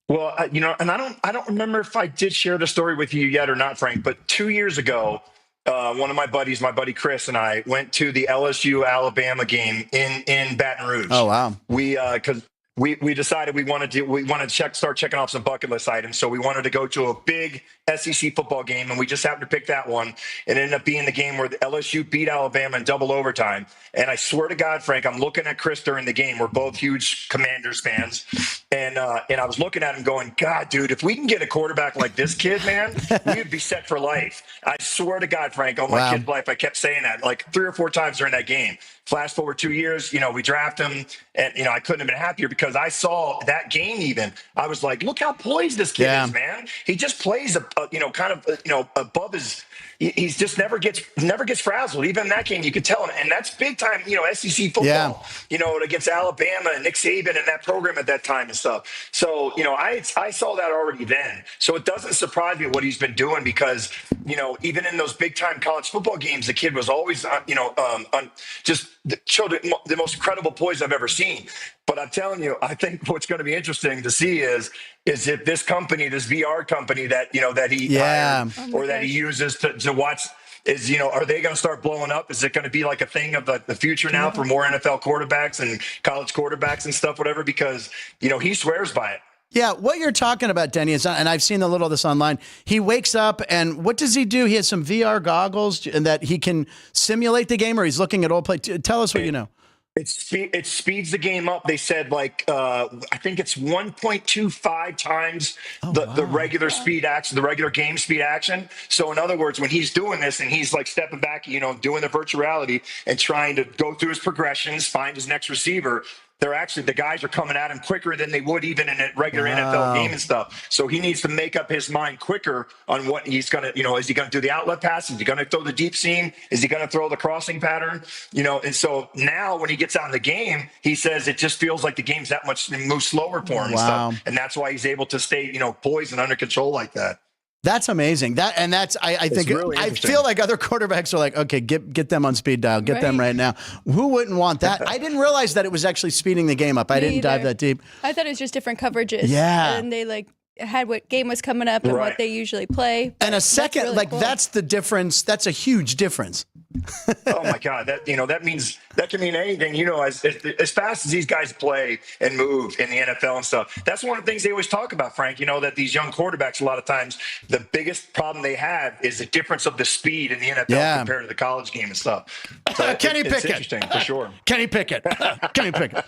Speaker 5: Well, and I don't remember if I did share the story with you yet or not, Frank, but 2 years ago, one of my buddies, my buddy Chris, and I went to the LSU Alabama game in Baton Rouge.
Speaker 2: Oh, wow.
Speaker 5: We decided we wanted to start checking off some bucket list items. So we wanted to go to a big SEC football game, and we just happened to pick that one. It ended up being the game where the LSU beat Alabama in double overtime. And I swear to God, Frank, I'm looking at Chris during the game. We're both huge Commanders fans. And I was looking at him going, God, dude, if we can get a quarterback like this kid, man, we would be set for life. I swear to God, Frank, on my kid's life, I kept saying that like 3 or 4 times during that game. Flash forward 2 years, we draft him, and I couldn't have been happier because I saw that game. Even I was like, look how poised this kid is, man. He just plays, above his. He's just never gets frazzled. Even in that game, you could tell, and that's big time, SEC football. Against Alabama and Nick Saban and that program at that time and stuff. So I saw that already then. So it doesn't surprise me what he's been doing because even in those big time college football games, the kid was always just showed the most incredible poise I've ever seen. But I'm telling you, I think what's going to be interesting to see is if this company, this VR company that that he hired or that he uses to watch is are they going to start blowing up? Is it going to be like a thing of the future now for more NFL quarterbacks and college quarterbacks and stuff, whatever? Because he swears by it.
Speaker 2: Yeah, what you're talking about, Denny, is, and I've seen a little of this online, he wakes up and what does he do? He has some VR goggles and that he can simulate the game, or he's looking at old play. Tell us what you know.
Speaker 5: It speeds the game up. They said I think it's 1.25 times the regular speed action, the regular game speed action. So in other words, when he's doing this and he's like stepping back, doing the virtual reality and trying to go through his progressions, find his next receiver, the guys are coming at him quicker than they would even in a regular NFL game and stuff. So he needs to make up his mind quicker on what he's going to, is he going to do the outlet pass? Is he going to throw the deep seam? Is he going to throw the crossing pattern? And so now when he gets out in the game, he says it just feels like the game's that much moves slower for him and stuff. And that's why he's able to stay, poised and under control like that.
Speaker 2: That's amazing. I think really I feel like other quarterbacks are like, okay, get them on speed dial, get them right now. Who wouldn't want that? I didn't realize that it was actually speeding the game up. I didn't dive that deep.
Speaker 4: I thought it was just different coverages.
Speaker 2: Yeah,
Speaker 4: and they had what game was coming up and what they usually play.
Speaker 2: And a second, that's really cool. That's the difference. That's a huge difference.
Speaker 5: Oh my God, that can mean anything. As fast as these guys play and move in the NFL and stuff, that's one of the things they always talk about, Frank. That these young quarterbacks, a lot of times, the biggest problem they have is the difference of the speed in the NFL compared to the college game and stuff. So
Speaker 2: Kenny Pickett,
Speaker 5: it's interesting for sure.
Speaker 2: Kenny Pickett, Kenny Pickett.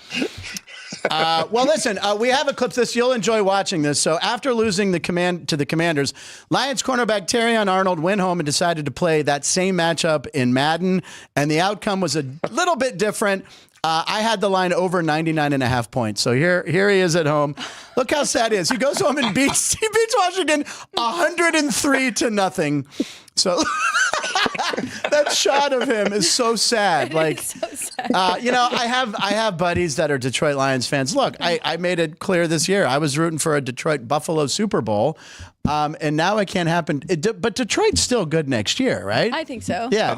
Speaker 2: Well, listen, we have a clip. You'll enjoy watching this. So after losing to the Commanders, Lions cornerback Terrion Arnold went home and decided to play that same matchup in Madden, and the outcome was a little bit different. I had the line over 99.5 points. So here he is at home. Look how sad he is. He goes home and beats Washington 103-0. So that shot of him is so sad. Like,
Speaker 4: so sad.
Speaker 2: I have buddies that are Detroit Lions fans. Look, I made it clear this year. I was rooting for a Detroit Buffalo Super Bowl. And now it can't happen. But Detroit's still good next year, right?
Speaker 4: I think so.
Speaker 2: Yeah.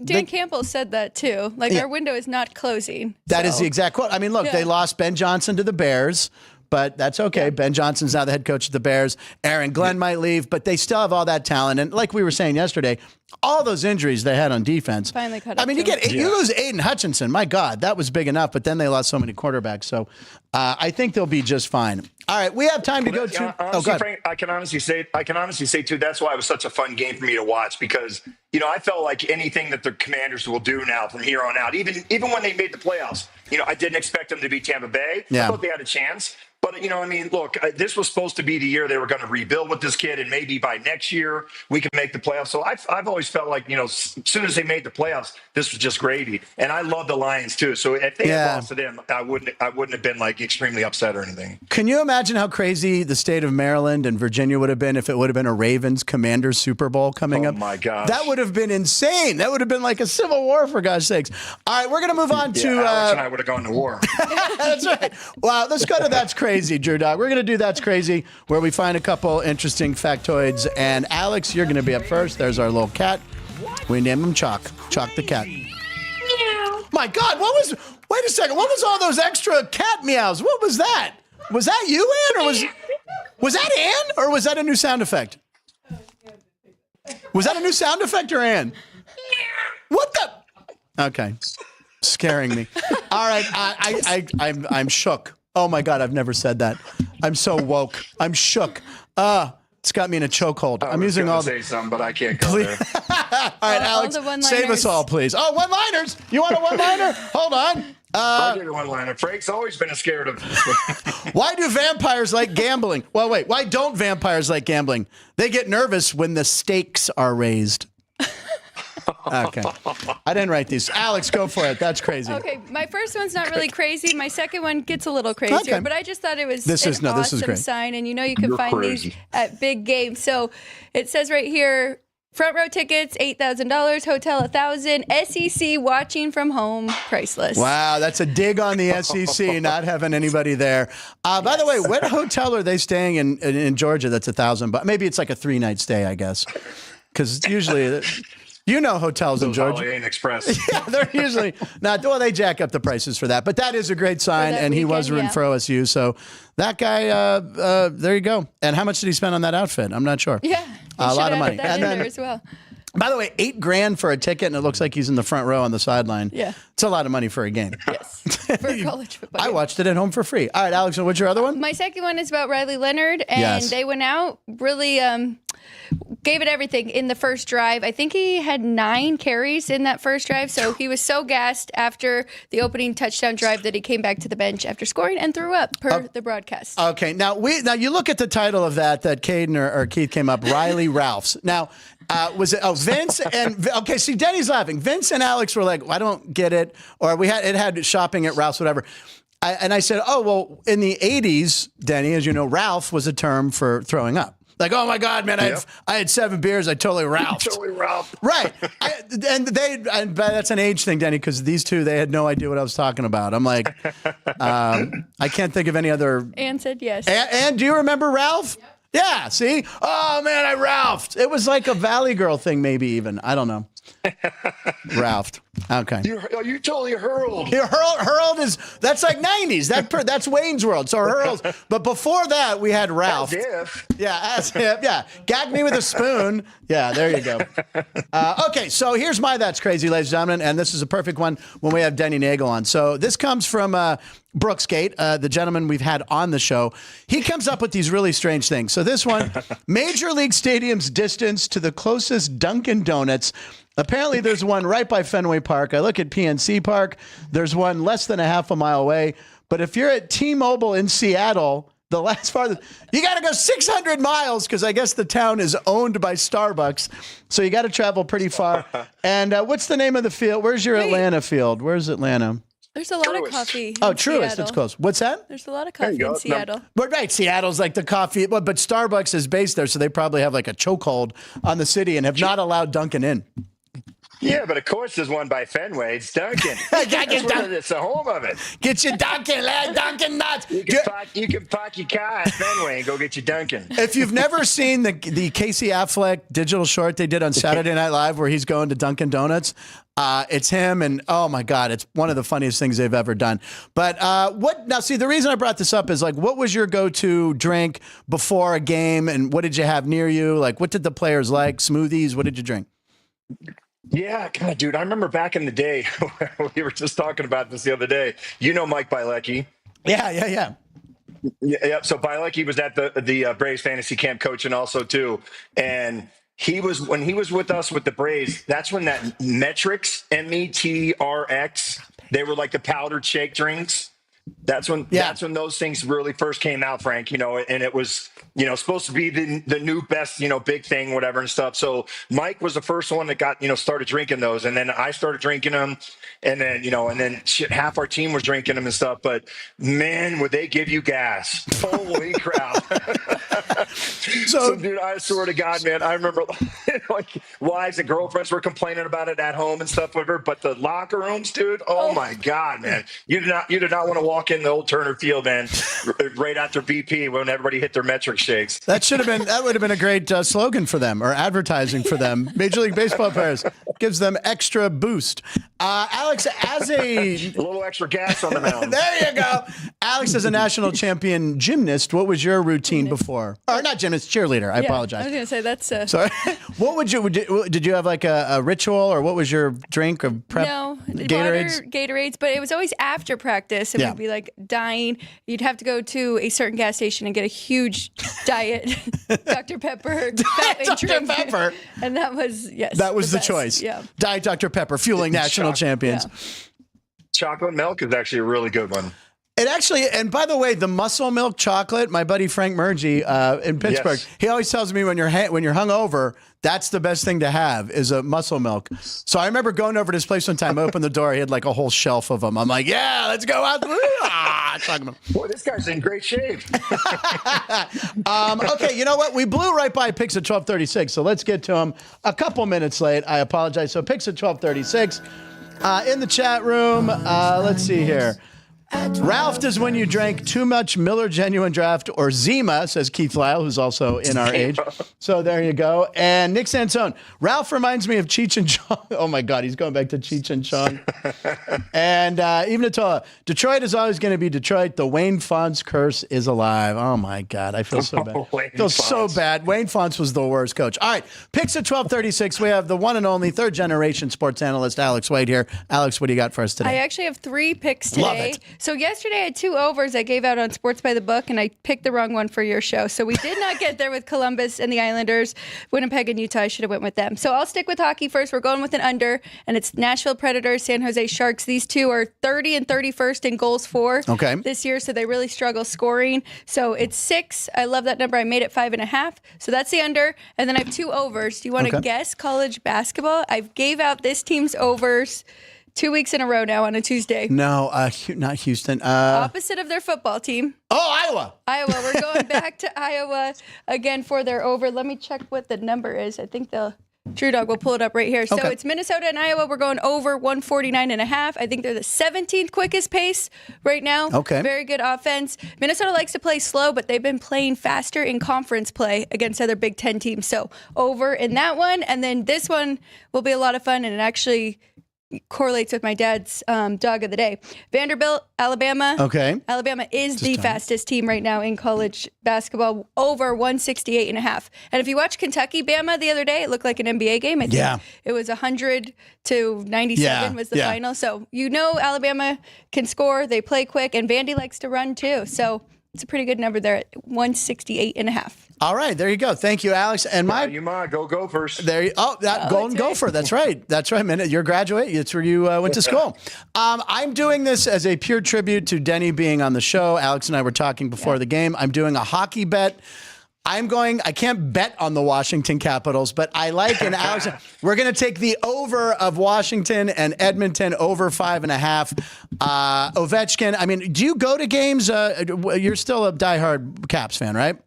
Speaker 4: Dan Campbell said that too. Like, our window is not closing.
Speaker 2: That is the exact quote. I mean, look, they lost Ben Johnson to the Bears, but that's okay. Yeah. Ben Johnson's now the head coach of the Bears. Aaron Glenn might leave, but they still have all that talent. And like we were saying yesterday, all those injuries they had on defense.
Speaker 4: Finally cut up.
Speaker 2: I mean, you lose Aiden Hutchinson. My God, that was big enough. But then they lost so many quarterbacks. So I think they'll be just fine. All right, we have time to go to.
Speaker 5: Honestly, Frank, I can honestly say too. That's why it was such a fun game for me to watch because I felt like anything that the Commanders will do now from here on out, even when they made the playoffs, I didn't expect them to beat Tampa Bay.
Speaker 2: Yeah.
Speaker 5: I thought they had a chance. But, look, this was supposed to be the year they were going to rebuild with this kid, and maybe by next year we can make the playoffs. So I've always felt like, as soon as they made the playoffs, this was just gravy. And I love the Lions, too. So if they had lost to them, I wouldn't have been, like, extremely upset or anything.
Speaker 2: Can you imagine how crazy the state of Maryland and Virginia would have been if it would have been a Ravens-Commanders Super Bowl coming up?
Speaker 5: Oh, my gosh.
Speaker 2: That would have been insane. That would have been like a civil war, for God's sakes. All right, we're going to move on to...
Speaker 5: Alex and I would have gone to war.
Speaker 2: That's right. Wow, let's go to That's Crazy, Drew Dog. We're going to do That's Crazy, where we find a couple interesting factoids. And Alex, you're going to be up first. There's our little cat. We name him Chalk. Chalk the cat. Meow. My God, wait a second. What was all those extra cat meows? What was that? Was that you, Ann? Or was that Ann? Or was that a new sound effect? Was that a new sound effect or Ann? What the? Okay. Scaring me. All right. I'm shook. Oh my God, I've never said that. I'm so woke. I'm shook. It's got me in a chokehold. I'm using all
Speaker 5: say something, but I can't go there.
Speaker 2: All right, Alex, save us all, please. Oh, one-liners. You want a one-liner? Hold on.
Speaker 5: I'll give you one-liner. Frank's always been scared of.
Speaker 2: Why do vampires like gambling? Well, wait. Why don't vampires like gambling? They get nervous when the stakes are raised. Okay. I didn't write these. Alex, go for it. That's crazy.
Speaker 4: Okay. My first one's not really crazy. My second one gets a little crazier, but I just thought it was an awesome sign. And you can find these at big games. So it says right here, front row tickets, $8,000, hotel $1,000, SEC watching from home, priceless.
Speaker 2: Wow, that's a dig on the SEC, not having anybody there. By the way, what hotel are they staying in Georgia that's $1,000? But maybe it's like a 3-night stay, I guess. Because usually... hotels in Georgia.
Speaker 5: Holiday Inn Express.
Speaker 2: Yeah, they're usually not. Well, they jack up the prices for that. But that is a great sign, and he was rooting for OSU. So that guy, there you go. And how much did he spend on that outfit? I'm not sure.
Speaker 4: Yeah,
Speaker 2: a lot of money.
Speaker 4: And then, there as well.
Speaker 2: By the way, $8,000 for a ticket, and it looks like he's in the front row on the sideline.
Speaker 4: Yeah,
Speaker 2: it's a lot of money for a game.
Speaker 4: Yes, for college football.
Speaker 2: I watched it at home for free. All right, Alex, what's your other one?
Speaker 4: My second one is about Riley Leonard, and they went out really. Gave it everything in the first drive. I think he had 9 carries in that first drive. So he was so gassed after the opening touchdown drive that he came back to the bench after scoring and threw up per the broadcast. Okay. Now you look at the title of that Caden or Keith came up, Riley Ralph's. Now, was it Vince and okay, see Denny's laughing. Vince and Alex were like, I don't get it. Or it had shopping at Ralph's, whatever. And I said, oh, well, in the 80s, Denny, as you know, Ralph was a term for throwing up. Like, oh my God, man! I had 7 beers. I totally Ralphed. Right? And that's an age thing, Denny, because these two they had no idea what I was talking about. I'm like, I can't think of any other. Ann said yes. Ann, do you remember Ralph? Yep. Yeah. See? Oh man, I Ralphed. It was like a Valley Girl thing, maybe even. I don't know.
Speaker 2: Ralph. Okay.
Speaker 5: You totally hurled.
Speaker 2: Hurled that's like 90s. That's Wayne's World. So hurls. But before that, we had Ralph.
Speaker 5: As if.
Speaker 2: Yeah, as if. Yeah. Gag me with a spoon. Yeah, there you go. Okay, so here's my That's Crazy, ladies and gentlemen. And this is a perfect one when we have Denny Neagle on. So this comes from Brooksgate, the gentleman we've had on the show. He comes up with these really strange things. So this one, Major League Stadium's distance to the closest Dunkin' Donuts. Apparently, there's one right by Fenway Park. I look at PNC Park. There's one less than a half a mile away. But if you're at T-Mobile in Seattle, the last farthest, you got to go 600 miles because I guess the town is owned by Starbucks. So you got to travel pretty far. And what's the name of the field? Where's your Atlanta field? Where's Atlanta?
Speaker 4: There's a lot of coffee.
Speaker 2: Oh, Truist. It's close. What's that?
Speaker 4: There's a lot of coffee in Seattle.
Speaker 2: But right, Seattle's like the coffee, but Starbucks is based there, so they probably have like a chokehold on the city and have not allowed Dunkin' in.
Speaker 5: Yeah, but of course there's one by Fenway. It's Dunkin'. It's the home of it.
Speaker 2: Get your Dunkin', lad. Dunkin' nuts.
Speaker 5: You can park your car at Fenway and go get your Dunkin'.
Speaker 2: If you've never seen the Casey Affleck digital short they did on Saturday Night Live where he's going to Dunkin' Donuts, it's him, and oh my God, it's one of the funniest things they've ever done. But now, see, the reason I brought this up is like, what was your go-to drink before a game, and what did you have near you? Like, what did the players like? Smoothies? What did you drink?
Speaker 5: Yeah, God, dude, I remember back in the day, we were just talking about this the other day. You know Mike Bilecki.
Speaker 2: Yeah.
Speaker 5: Yeah. So Bilecki was at the Braves fantasy camp coaching also too, and when he was with us with the Braves, that's when that Metrix, METRX, they were like the powdered shake drinks. That's when those things really first came out, Frank, and it was, supposed to be the new best, big thing, whatever and stuff. So Mike was the first one that got, started drinking those. And then I started drinking them. And then, half our team was drinking them and stuff. But man, would they give you gas. Holy crap. So, dude, I swear to God, man, I remember like wives and girlfriends were complaining about it at home and stuff with her. But the locker rooms, dude, oh my God, man. You did not want to walk in the old Turner Field, man, right after BP when everybody hit their metric shakes.
Speaker 2: That would have been a great slogan for them or advertising for them. Major League Baseball players gives them extra boost. Alex, as a
Speaker 5: little extra gas on the mound.
Speaker 2: There you go. Alex, as a national champion gymnast, what was your routine before? Or not gymnast, cheerleader. I apologize.
Speaker 4: I was going to say that's
Speaker 2: sorry. What did you have like a ritual, or what was your drink or prep?
Speaker 4: No,
Speaker 2: Gatorades,
Speaker 4: but it was always after practice, and we'd be like dying. You'd have to go to a certain gas station and get a huge diet Dr. Pepper,
Speaker 2: Dr. Pepper,
Speaker 4: and that was
Speaker 2: the choice.
Speaker 4: Yeah,
Speaker 2: Diet Dr. Pepper, fueling national champions.
Speaker 5: Yeah. Chocolate milk is actually a really good one.
Speaker 2: It actually, and by the way, the muscle milk chocolate, my buddy Frank Murgy in Pittsburgh, he always tells me when you're hungover, that's the best thing to have is a muscle milk. So I remember going over to his place one time, I opened the door, he had like a whole shelf of them. I'm like, yeah, let's go out.
Speaker 5: Boy, this guy's in great shape.
Speaker 2: Okay, you know what? We blew right by picks at 12:36, so let's get to them a couple minutes late. I apologize. So picks at 12:36 in the chat room. Let's see here. Ralph does when you drank too much Miller Genuine Draft or Zima, says Keith Lyle, who's also in our age. So there you go. And Nick Sansone, Ralph reminds me of Cheech and Chong. Oh my God, he's going back to Cheech and Chong. And even Atola, Detroit is always going to be Detroit. The Wayne Fonts curse is alive. Oh my God, I feel so bad. So bad. Wayne Fonts was the worst coach. All right, picks at 12:36. We have the one and only third generation sports analyst, Alex Wade here. Alex, what do you got for us today?
Speaker 4: I actually have 3 picks today.
Speaker 2: Love it.
Speaker 4: So yesterday I had 2 overs I gave out on Sports by the Book, and I picked the wrong one for your show. So we did not get there with Columbus and the Islanders. Winnipeg and Utah, I should have went with them. So I'll stick with hockey first. We're going with an under, and it's Nashville Predators, San Jose Sharks. These two are 30 and 31st in goals for this year, so they really struggle scoring. So it's 6. I love that number. I made it 5.5. So that's the under. And then I have 2 overs. Do you want to guess college basketball? I gave out this team's overs 2 weeks in a row now on a Tuesday.
Speaker 2: No, not Houston.
Speaker 4: Opposite of their football team.
Speaker 2: Oh, Iowa.
Speaker 4: We're going back to Iowa again for their over. Let me check what the number is. I think True Dog will pull it up right here. So
Speaker 2: Okay.
Speaker 4: it's Minnesota and Iowa. We're going over 149.5. I think they're the 17th quickest pace right now.
Speaker 2: Okay.
Speaker 4: Very good offense. Minnesota likes to play slow, but they've been playing faster in conference play against other Big Ten teams. So over in that one. And then this one will be a lot of fun, and it actually correlates with my dad's dog of the day. Vanderbilt, Alabama.
Speaker 2: Okay.
Speaker 4: Alabama is the fastest team right now in college basketball, over 168.5. And if you watch Kentucky Bama the other day, it looked like an NBA game. I think it was 100 to 97 was the final. So Alabama can score. They play quick, and Vandy likes to run too. So it's a pretty good number there at 168.5.
Speaker 2: All right, there you go. Thank you, Alex. And
Speaker 5: go Gophers.
Speaker 2: There you Golden Gopher. That's right. That's right, man. You're a graduate. It's where you went to school. I'm doing this as a pure tribute to Denny being on the show. Alex and I were talking before the game. I'm doing a hockey bet. I can't bet on the Washington Capitals, but I like an Alex. We're going to take the over of Washington and Edmonton over 5.5. Ovechkin. I mean, do you go to games? You're still a diehard Caps fan, right?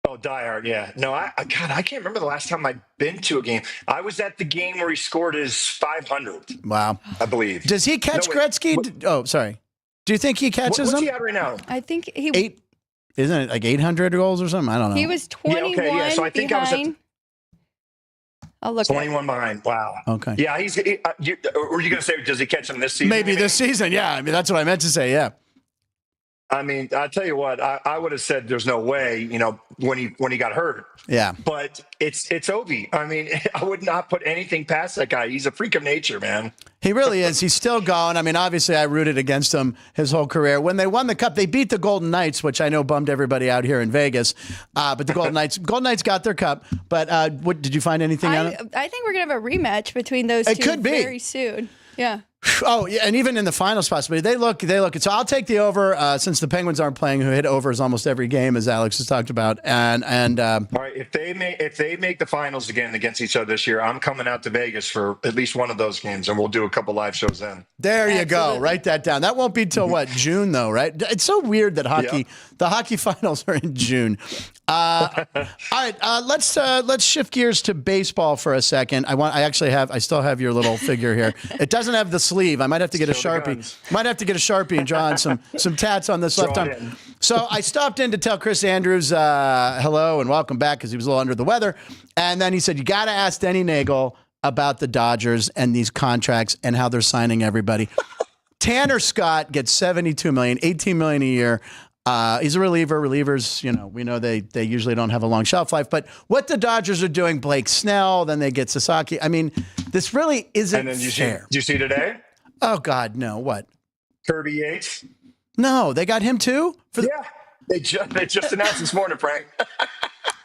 Speaker 5: Oh, diehard, yeah. No, I can't remember the last time I'd been to a game. I was at the game where he scored his 500.
Speaker 2: Wow.
Speaker 5: I believe.
Speaker 2: Does he catch Gretzky? Sorry. Do you think he catches
Speaker 5: what's
Speaker 2: them?
Speaker 5: He at right now?
Speaker 4: I think he...
Speaker 2: 8. Isn't it like 800 goals or something? I don't know.
Speaker 4: He was 21
Speaker 5: So I think
Speaker 4: behind. I'll look
Speaker 5: 21 behind. Wow.
Speaker 2: Okay.
Speaker 5: Yeah, were you going to say, does he catch him this season?
Speaker 2: Maybe this season, yeah. I mean, that's what I meant to say, yeah.
Speaker 5: I mean, I'll tell you what, I would have said there's no way, when he got hurt.
Speaker 2: Yeah.
Speaker 5: But it's Ovi. I mean, I would not put anything past that guy. He's a freak of nature, man.
Speaker 2: He really is. He's still going. I mean, obviously, I rooted against him his whole career. When they won the Cup, they beat the Golden Knights, which I know bummed everybody out here in Vegas. But the Golden Knights got their Cup. But what did you find anything on it?
Speaker 4: I think we're going to have a rematch between those two very soon. Yeah.
Speaker 2: Oh, yeah, and even in the finals possibly, they look. So I'll take the over since the Penguins aren't playing, who hit overs almost every game, as Alex has talked about. And
Speaker 5: all right, if they make the finals again against each other this year, I'm coming out to Vegas for at least one of those games, and we'll do a couple live shows then.
Speaker 2: There you go. Write that down. That won't be till what, June though, right? It's so weird that the hockey finals are in June. All right, let's shift gears to baseball for a second. I still have your little figure here. It doesn't have the sleeve. I might have to get a Sharpie. Might have to get a Sharpie and draw on some tats on this left arm. So I stopped in to tell Chris Andrews hello and welcome back because he was a little under the weather. And then he said, you got to ask Denny Neagle about the Dodgers and these contracts and how they're signing everybody. Tanner Scott gets $72 million, $18 million a year. He's a reliever. Relievers, we know they usually don't have a long shelf life. But what the Dodgers are doing, Blake Snell, then they get Sasaki. I mean, this really isn't fair.
Speaker 5: Did you see today?
Speaker 2: Oh, God, no. What?
Speaker 5: Kirby Yates?
Speaker 2: No, they got him too?
Speaker 5: Yeah. They just announced this morning, Frank.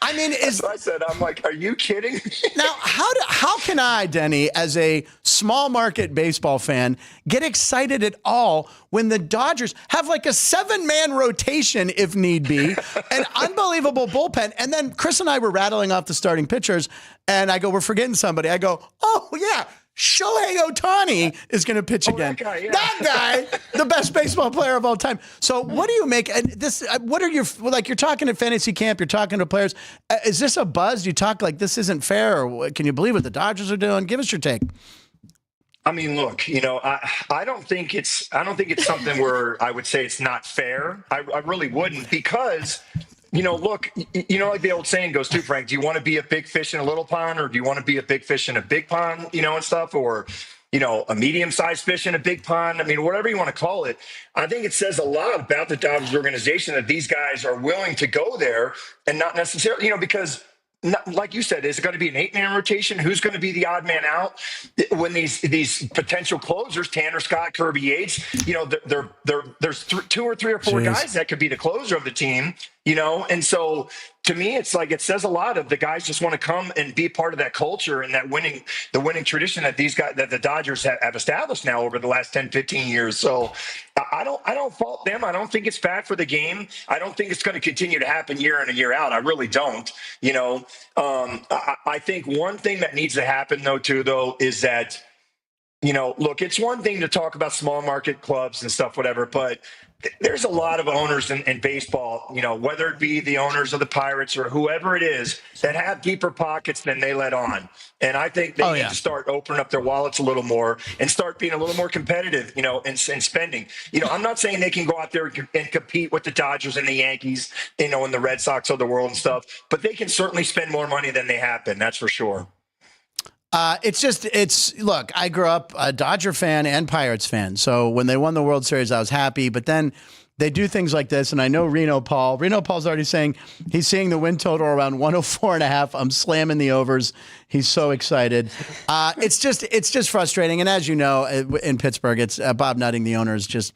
Speaker 2: I mean,
Speaker 5: that's what I said. I'm like, are you kidding me?
Speaker 2: Now, how can I, Denny, as a small market baseball fan, get excited at all when the Dodgers have like a 7-man rotation if need be, an unbelievable bullpen, and then Chris and I were rattling off the starting pitchers, and I go, we're forgetting somebody. I go, oh yeah, Shohei Ohtani is going to pitch again.
Speaker 5: That guy, yeah.
Speaker 2: That guy, the best baseball player of all time. So what do you make? And this, what are your, like, you're talking at fantasy camp, you're talking to players. Is this a buzz? You talk like this isn't fair, or can you believe what the Dodgers are doing? Give us your take.
Speaker 5: I mean, look, I don't think it's something where I would say it's not fair. I really wouldn't, because look, like the old saying goes too, Frank, do you want to be a big fish in a little pond, or do you want to be a big fish in a big pond, and stuff, or, a medium-sized fish in a big pond? I mean, whatever you want to call it. I think it says a lot about the Dodgers organization that these guys are willing to go there and not necessarily, because like you said, is it going to be an 8-man rotation? Who's going to be the odd man out when these potential closers, Tanner Scott, Kirby Yates, there's 2 or 3 or 4 guys that could be the closer of the team, and so to me, it's like, it says a lot of the guys just want to come and be part of that culture and that winning tradition that the Dodgers have established now over the last 10, 15 years. So I don't fault them. I don't think it's bad for the game. I don't think it's going to continue to happen year in and year out. I really don't. I think one thing that needs to happen though, is that, look, it's one thing to talk about small market clubs and stuff, whatever, but there's a lot of owners in baseball, whether it be the owners of the Pirates or whoever it is, that have deeper pockets than they let on. And I think they need to start opening up their wallets a little more and start being a little more competitive, in spending. I'm not saying they can go out there and compete with the Dodgers and the Yankees, and the Red Sox of the world and stuff, but they can certainly spend more money than they have been. That's for sure.
Speaker 2: Look, I grew up a Dodger fan and Pirates fan. So when they won the World Series, I was happy. But then they do things like this. And I know Reno Paul's already saying he's seeing the win total around 104.5. I'm slamming the overs. He's so excited. It's just frustrating. And as you know, in Pittsburgh, it's Bob Nutting, the owner, is just,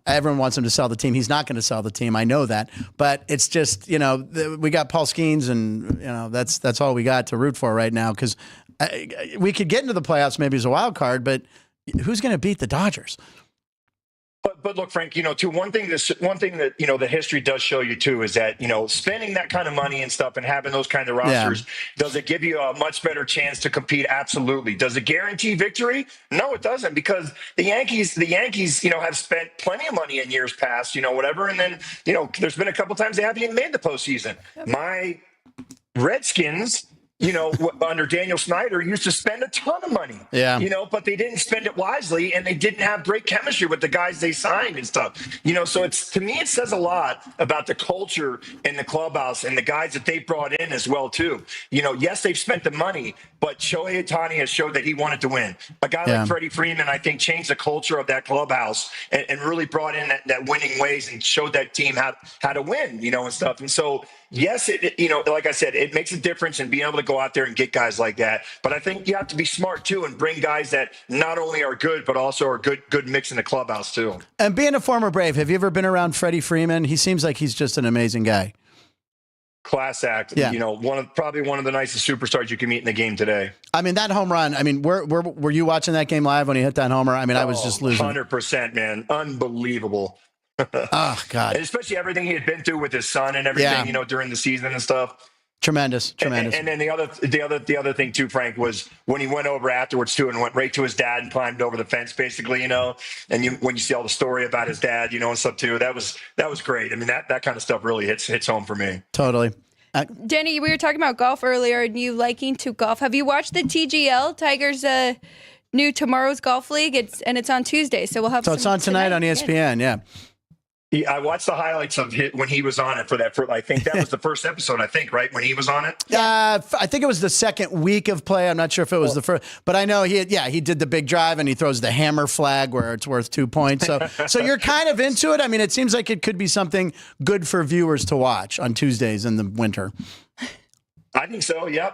Speaker 2: everyone wants him to sell the team. He's not going to sell the team. I know that. But it's just, we got Paul Skenes, and, that's all we got to root for right now. Because we could get into the playoffs maybe as a wild card, but who's going to beat the Dodgers?
Speaker 5: But look, Frank, too, one thing that, the history does show you too, is that, spending that kind of money and stuff and having those kind of rosters, does it give you a much better chance to compete? Absolutely. Does it guarantee victory? No, it doesn't, because the Yankees, have spent plenty of money in years past, whatever. And then, there's been a couple times they haven't even made the postseason. My Redskins, under Daniel Snyder, used to spend a ton of money, but they didn't spend it wisely, and they didn't have great chemistry with the guys they signed and stuff, so to me, it says a lot about the culture in the clubhouse and the guys that they brought in as well, too. Yes, they've spent the money, but Shohei Ohtani has showed that he wanted to win. A guy like Freddie Freeman, I think, changed the culture of that clubhouse and really brought in that winning ways and showed that team how to win, and stuff. And so, yes, like I said, it makes a difference in being able to go out there and get guys like that. But I think you have to be smart too and bring guys that not only are good, but also are good mix in the clubhouse too.
Speaker 2: And being a former Brave, have you ever been around Freddie Freeman? He seems like he's just an amazing guy.
Speaker 5: Class act. Yeah. Probably one of the nicest superstars you can meet in the game today. I mean, that home run. I mean, were you watching that game live when he hit that homer? I mean, I was just losing. 100%, man. Unbelievable. Oh God! And especially everything he had been through with his son and everything, during the season and stuff. Tremendous. And then the other thing too, Frank, was when he went over afterwards too and went right to his dad and climbed over the fence, basically, and when you see all the story about his dad, and stuff too, that was great. I mean, that kind of stuff really hits home for me. Totally.
Speaker 4: Denny, we were talking about golf earlier and you liking to golf. Have you watched the TGL Tigers? New Tomorrow's Golf League? It's on Tuesday, so we'll have. So it's on tonight on ESPN. Yeah.
Speaker 5: I watched the highlights of it when he was on it I think that was the first episode, right? When he was on it?
Speaker 2: I think it was the second week of play. I'm not sure if it was the first, but I know he did the big drive and he throws the hammer flag where it's worth 2 points. So you're kind of into it. I mean, it seems like it could be something good for viewers to watch on Tuesdays in the winter.
Speaker 5: I think so. Yeah.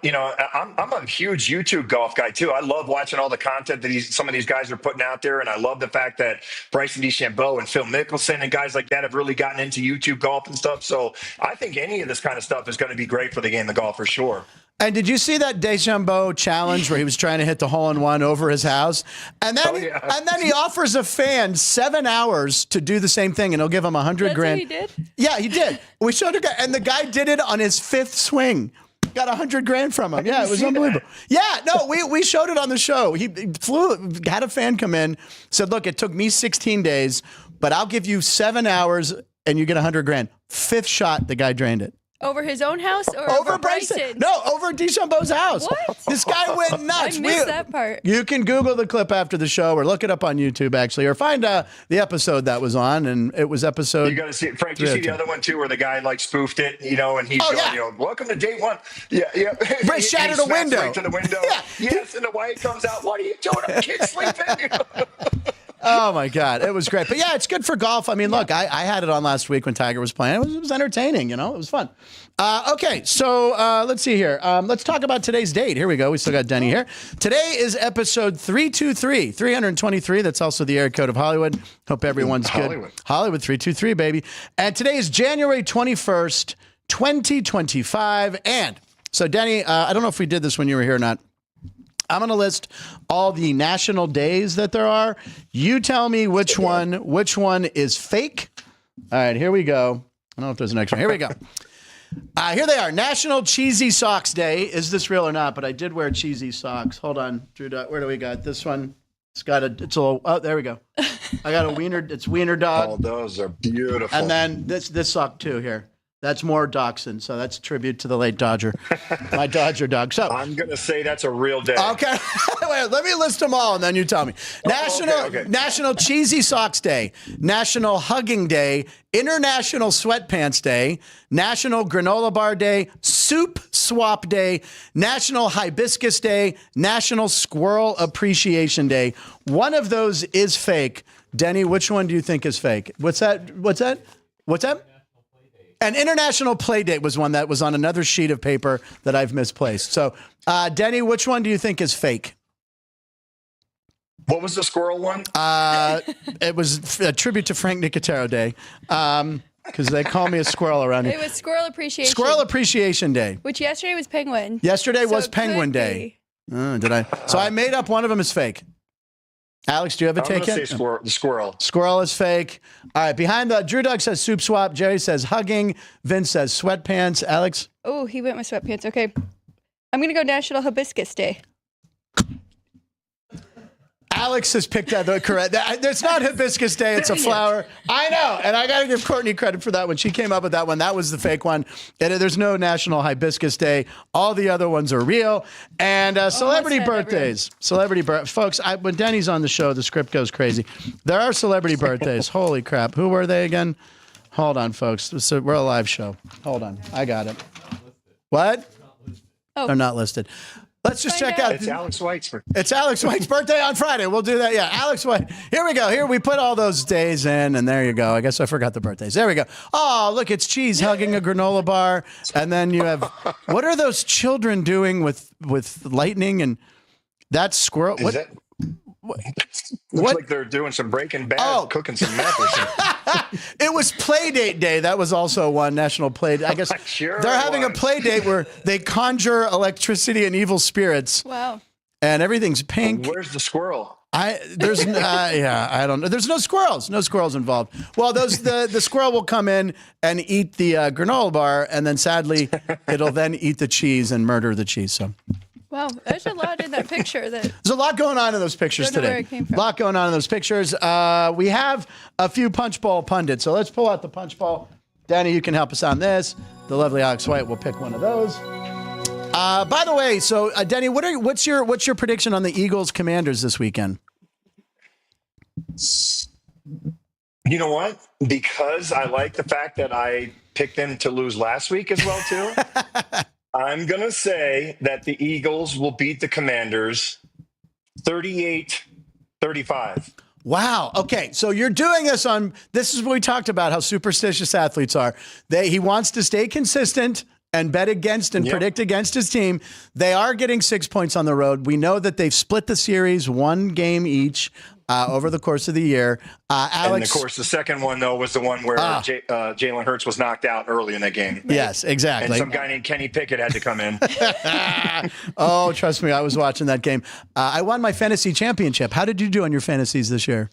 Speaker 5: I'm a huge YouTube golf guy too. I love watching all the content that some of these guys are putting out there. And I love the fact that Bryson DeChambeau and Phil Mickelson and guys like that have really gotten into YouTube golf and stuff. So I think any of this kind of stuff is going to be great for the game of golf for sure.
Speaker 2: And did you see that DeChambeau challenge where he was trying to hit the hole-in-one over his house? And then, and then he offers a fan 7 hours to do the same thing, and he'll give him $100,000.
Speaker 4: What he did?
Speaker 2: Yeah, he did. We showed a guy, and the guy did it on his 5th swing. Got $100,000 from him. Yeah, it was unbelievable. Yeah, no, we showed it on the show. He had a fan come in, said, "Look, it took me 16 days, but I'll give you 7 hours and you get $100,000." 5th shot, the guy drained it.
Speaker 4: Over his own house or over Bryson?
Speaker 2: No, over DeChambeau's house.
Speaker 4: What?
Speaker 2: This guy went nuts.
Speaker 4: I missed that part.
Speaker 2: You can Google the clip after the show or look it up on YouTube, actually, or find the episode that was on, and it was episode.
Speaker 5: You got to see it. Frank, you see the other one, too, where the guy, spoofed it, and he's going, welcome to day one. Yeah, yeah.
Speaker 2: Ray shattered a window.
Speaker 5: Right to the window. Yeah. Yes, and the wife comes out, what are you doing? Our kid's sleeping.
Speaker 2: Oh, my God. It was great. But, yeah, it's good for golf. I mean, look, I had it on last week when Tiger was playing. It was entertaining, It was fun. Okay, so let's see here. Let's talk about today's date. Here we go. We still got Denny here. Today is episode 323. That's also the area code of Hollywood. Hope everyone's good. Hollywood 323, baby. And today is January 21st, 2025. And so, Denny, I don't know if we did this when you were here or not. I'm going to list all the national days that there are. You tell me which one is fake. All right, here we go. I don't know if there's an next one. Here we go. Here they are. National Cheesy Socks Day. Is this real or not? But I did wear cheesy socks. Hold on, Drew. Where do we got this one? It's a little. Oh, there we go. I got a wiener. It's wiener dog.
Speaker 5: Oh, those are beautiful.
Speaker 2: And then this sock too here. That's more dachshund. So that's a tribute to the late Dodger, my Dodger dog. So
Speaker 5: I'm gonna say that's a real day.
Speaker 2: Okay, wait, let me list them all, and then you tell me. National Cheesy Socks Day, National Hugging Day, International Sweatpants Day, National Granola Bar Day, Soup Swap Day, National Hibiscus Day, National Squirrel Appreciation Day. One of those is fake. Denny, which one do you think is fake? What's that? An International Play Date was one that was on another sheet of paper that I've misplaced. So, Denny, which one do you think is fake?
Speaker 5: What was the squirrel one?
Speaker 2: It was a tribute to Frank Nicotero Day because they call me a squirrel around here.
Speaker 4: It was Squirrel Appreciation.
Speaker 2: Squirrel Appreciation Day.
Speaker 4: Which yesterday was Penguin.
Speaker 2: Yesterday was Penguin Day. Did I? So I made up one of them as fake. Alex, do you have a take?
Speaker 5: I'm going to say the squirrel.
Speaker 2: Squirrel is fake. All right, behind the Drew Doug says soup swap. Jerry says hugging. Vince says sweatpants. Alex?
Speaker 4: Oh, he went with sweatpants. Okay. I'm going to go National Hibiscus Day.
Speaker 2: Alex has picked out the correct. It's not Hibiscus Day. It's a flower. I know. And I got to give Courtney credit for that one. She came up with that one. That was the fake one. And there's no National Hibiscus Day. All the other ones are real. And celebrity birthdays. Folks, when Denny's on the show, the script goes crazy. There are celebrity birthdays. Holy crap. Who were they again? Hold on, folks. We're a live show. Hold on. I got it. What?
Speaker 4: Oh.
Speaker 2: They're not listed. Let's just check out.
Speaker 5: It's Alex White's birthday.
Speaker 2: It's Alex White's birthday on Friday. We'll do that. Yeah, Alex White. Here we go. Here we put all those days in, and there you go. I guess I forgot the birthdays. There we go. Oh, look, it's Cheese hugging a granola bar, and then you have what are those children doing with lightning and that squirrel?
Speaker 5: What? Looks like they're doing some Breaking Bad, cooking some meth or something.
Speaker 2: It was Playdate Day. That was also one National Play. I guess
Speaker 5: sure
Speaker 2: they're having a play date where they conjure electricity and evil spirits.
Speaker 4: Wow.
Speaker 2: And everything's pink.
Speaker 5: Where's the squirrel?
Speaker 2: I don't know. There's no squirrels. No squirrels involved. Well, the squirrel will come in and eat the granola bar, and then sadly, it'll then eat the cheese and murder the cheese. So.
Speaker 4: Wow, there's a lot in that picture. There's
Speaker 2: a lot going on in those pictures today.
Speaker 4: Where it came from.
Speaker 2: A lot going on in those pictures. We have a few punch bowl pundits, so let's pull out the punch bowl. Danny, you can help us on this. The lovely Alex White will pick one of those. By the way, so Denny, what's your prediction on the Eagles Commanders this weekend?
Speaker 5: You know what? Because I like the fact that I picked them to lose last week as well too. I'm going to say that the Eagles will beat the Commanders 38-35.
Speaker 2: Wow. Okay. So you're doing this this is what we talked about, how superstitious athletes are. He wants to stay consistent and bet against and predict against his team. They are getting 6 points on the road. We know that they've split the series, one game each over the course of the year. Alex,
Speaker 5: and of course, the second one, though, was the one where Jalen Hurts was knocked out early in that game.
Speaker 2: Yes, exactly.
Speaker 5: And some guy named Kenny Pickett had to come in.
Speaker 2: Oh, trust me, I was watching that game. I won my fantasy championship. How did you do on your fantasies this year?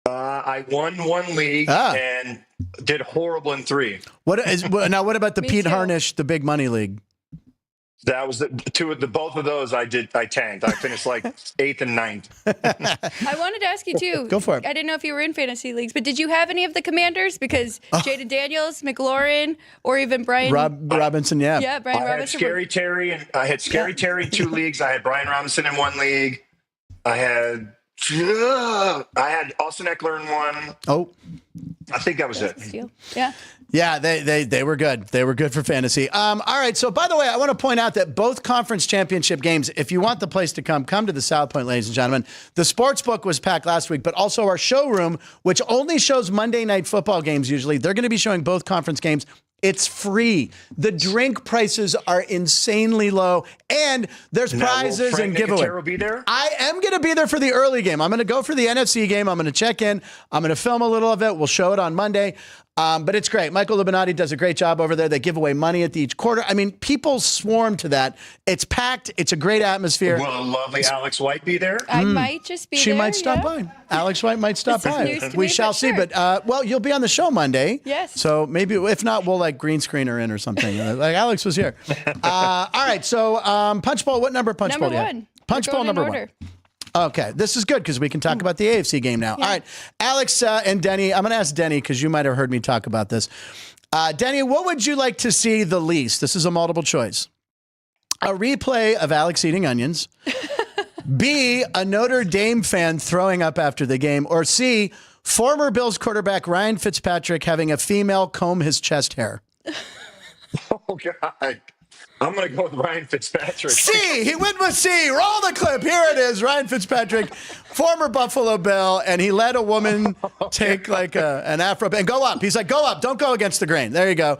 Speaker 5: I won one league and did horrible in 3.
Speaker 2: What about the Pete Harnish, the big money league?
Speaker 5: That was both of those I tanked. I finished like 8th and 9th.
Speaker 4: I wanted to ask you too.
Speaker 2: Go for it.
Speaker 4: I didn't know if you were in fantasy leagues, but did you have any of the Commanders? Because Jaden Daniels, McLaurin, or even Brian
Speaker 2: Robinson, yeah.
Speaker 4: Yeah, Brian Robinson.
Speaker 5: I had Scary Terry in 2 leagues. I had Brian Robinson in 1 league. I had Austin Eckler in 1.
Speaker 2: Oh.
Speaker 5: I think that was it.
Speaker 4: Yeah.
Speaker 2: Yeah, they were good. They were good for fantasy. All right. So, by the way, I want to point out that both conference championship games, if you want the place to come to the South Point, ladies and gentlemen. The sports book was packed last week, but also our showroom, which only shows Monday night football games usually. They're going to be showing both conference games. It's free. The drink prices are insanely low, and there's prizes and giveaways.
Speaker 5: Nicotero be there?
Speaker 2: I am going to be there for the early game. I'm going to go for the NFC game. I'm going to check in. I'm going to film a little of it. We'll show it on Monday. But it's great. Michael Lubinati does a great job over there. They give away money at each quarter. I mean, people swarm to that. It's packed. It's a great atmosphere.
Speaker 5: Will a lovely Alex White be there?
Speaker 4: I might just be there.
Speaker 2: She might stop by. Alex White might stop by. We shall see. But, well, you'll be on the show Monday.
Speaker 4: Yes.
Speaker 2: So maybe, if not, we'll green screen her in or something. Like Alex was here. All right. So Punch Bowl, what number Punch Bowl do you have?
Speaker 4: Number 1.
Speaker 2: Punch Bowl number 1. Okay, this is good because we can talk about the AFC game now. Yeah. All right, Alex and Denny, I'm going to ask Denny because you might have heard me talk about this. Denny, what would you like to see the least? This is a multiple choice. A replay of Alex eating onions. B, a Notre Dame fan throwing up after the game. Or C, former Bills quarterback Ryan Fitzpatrick having a female comb his chest hair.
Speaker 5: Oh, God. I'm going to go with Ryan Fitzpatrick.
Speaker 2: C, he went with C. Roll the clip. Here it is. Ryan Fitzpatrick, former Buffalo Bill, and he let a woman take like an afro and go up. He's like, go up. Don't go against the grain. There you go.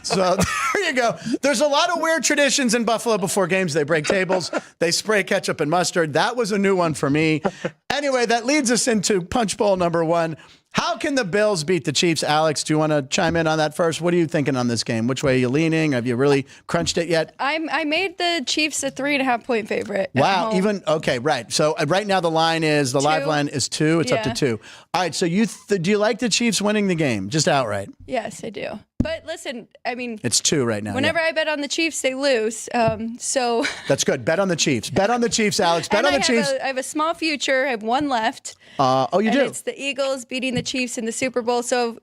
Speaker 2: So there you go. There's a lot of weird traditions in Buffalo before games. They break tables. They spray ketchup and mustard. That was a new one for me. Anyway, that leads us into Punch Bowl number 1. How can the Bills beat the Chiefs? Alex, do you want to chime in on that first? What are you thinking on this game? Which way are you leaning? Have you really crunched it yet?
Speaker 4: I made the Chiefs a 3.5-point favorite.
Speaker 2: Wow. Even okay, right. So right now the line is live line is 2. It's up to 2. All right. So do you like the Chiefs winning the game just outright?
Speaker 4: Yes, I do. But listen, I mean,
Speaker 2: it's 2 right now.
Speaker 4: Whenever I bet on the Chiefs, they lose. So
Speaker 2: that's good. Bet on the Chiefs. Bet on the Chiefs, Alex. Bet on the Chiefs.
Speaker 4: I have a small future. I have one left.
Speaker 2: Oh, you do?
Speaker 4: It's the Eagles beating the Chiefs in the Super Bowl. So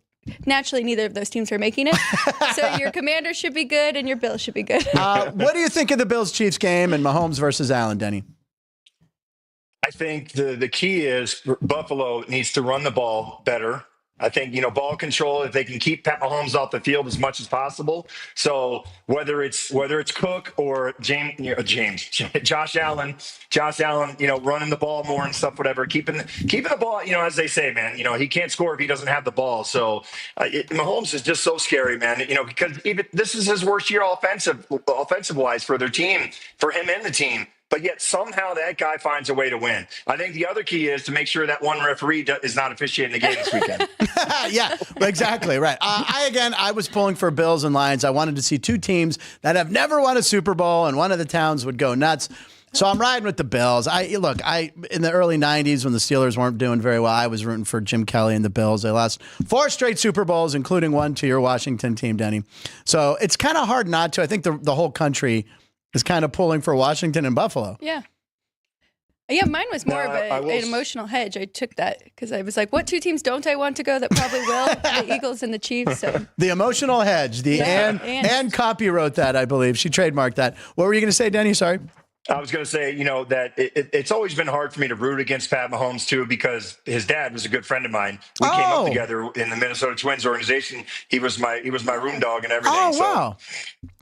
Speaker 4: naturally, neither of those teams are making it. So your Commanders should be good, and your Bills should be good.
Speaker 2: What do you think of the Bills-Chiefs game and Mahomes versus Allen, Denny?
Speaker 5: I think the key is Buffalo needs to run the ball better. I think, ball control, if they can keep Pat Mahomes off the field as much as possible. So whether it's Cook or Josh Allen, running the ball more and stuff, whatever, keeping the ball, as they say, man, he can't score if he doesn't have the ball. So Mahomes is just so scary, man, because even this is his worst year offensive wise for their team, for him and the team. But yet somehow that guy finds a way to win. I think the other key is to make sure that one referee is not officiating the game this weekend.
Speaker 2: Yeah, exactly right. I was pulling for Bills and Lions. I wanted to see 2 teams that have never won a Super Bowl, and one of the towns would go nuts. So I'm riding with the Bills. In the early 90s when the Steelers weren't doing very well, I was rooting for Jim Kelly and the Bills. They lost 4 straight Super Bowls, including one to your Washington team, Denny. So it's kind of hard not to. I think the whole country is kind of pulling for Washington and Buffalo.
Speaker 4: Yeah. Yeah, mine was more of an emotional hedge. I took that because I was like, what 2 teams don't I want to go that probably will? The Eagles and the Chiefs. So.
Speaker 2: The emotional hedge. Ann Copy wrote that, I believe. She trademarked that. What were you going to say, Denny? Sorry.
Speaker 5: I was going to say, that it's always been hard for me to root against Pat Mahomes, too, because his dad was a good friend of mine. We came up together in the Minnesota Twins organization. He was my room dog and everything.
Speaker 2: Oh, wow.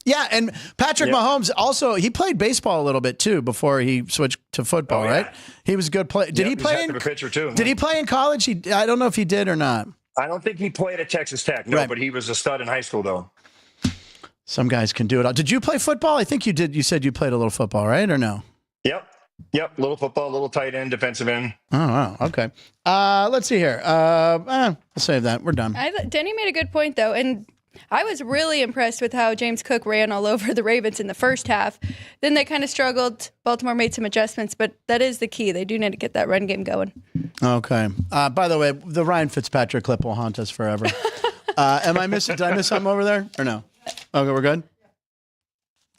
Speaker 2: Yeah, and Patrick Mahomes also, he played baseball a little bit, too, before he switched to football, right? He was a good player. Did he play in pitcher too? Did he play in college? I don't know if he did or not.
Speaker 5: I don't think he played at Texas Tech, but he was a stud in high school, though.
Speaker 2: Some guys can do it all. Did you play football? I think you did. You said you played a little football, right? Or no?
Speaker 5: Yep. Little football, little tight end, defensive end.
Speaker 2: Oh, wow. Okay. Let's see here. I'll save that. We're done.
Speaker 4: Denny made a good point, though. And I was really impressed with how James Cook ran all over the Ravens in the first half. Then they kind of struggled. Baltimore made some adjustments, but that is the key. They do need to get that run game going.
Speaker 2: Okay. By the way, the Ryan Fitzpatrick clip will haunt us forever. Did I miss something over there or no? Okay, we're good?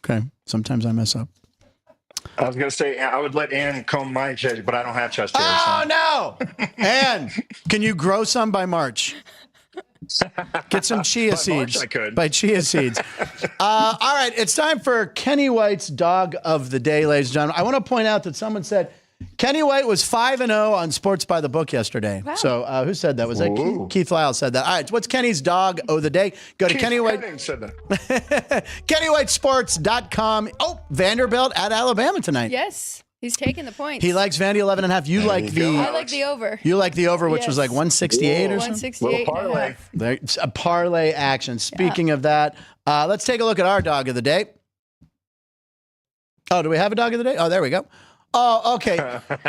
Speaker 2: Okay. Sometimes I mess up.
Speaker 5: I was going to say, I would let Ann comb my chest, but I don't have chest hair.
Speaker 2: Oh, no. Ann, can you grow some by March? Get some chia seeds.
Speaker 5: March I could.
Speaker 2: By chia seeds. All right, it's time for Kenny White's Dog of the Day, ladies and gentlemen. I want to point out that someone said Kenny White was 5-0 on Sports by the Book yesterday. Wow. So who said that? Was that Keith Lyle said that? All right, what's Kenny's Dog of the Day? Go to Kenny White.
Speaker 5: Said that.
Speaker 2: KennyWhiteSports.com. Oh, Vanderbilt at Alabama tonight.
Speaker 4: Yes. He's taking the points.
Speaker 2: He likes Vandy 11.5. You like the?
Speaker 4: I like the over.
Speaker 2: You like the over, which was like 168 or something.
Speaker 4: 168.
Speaker 5: Parlay.
Speaker 2: There's a parlay action. Speaking of that, let's take a look at our dog of the day. Oh, do we have a dog of the day? Oh, there we go. Oh, okay.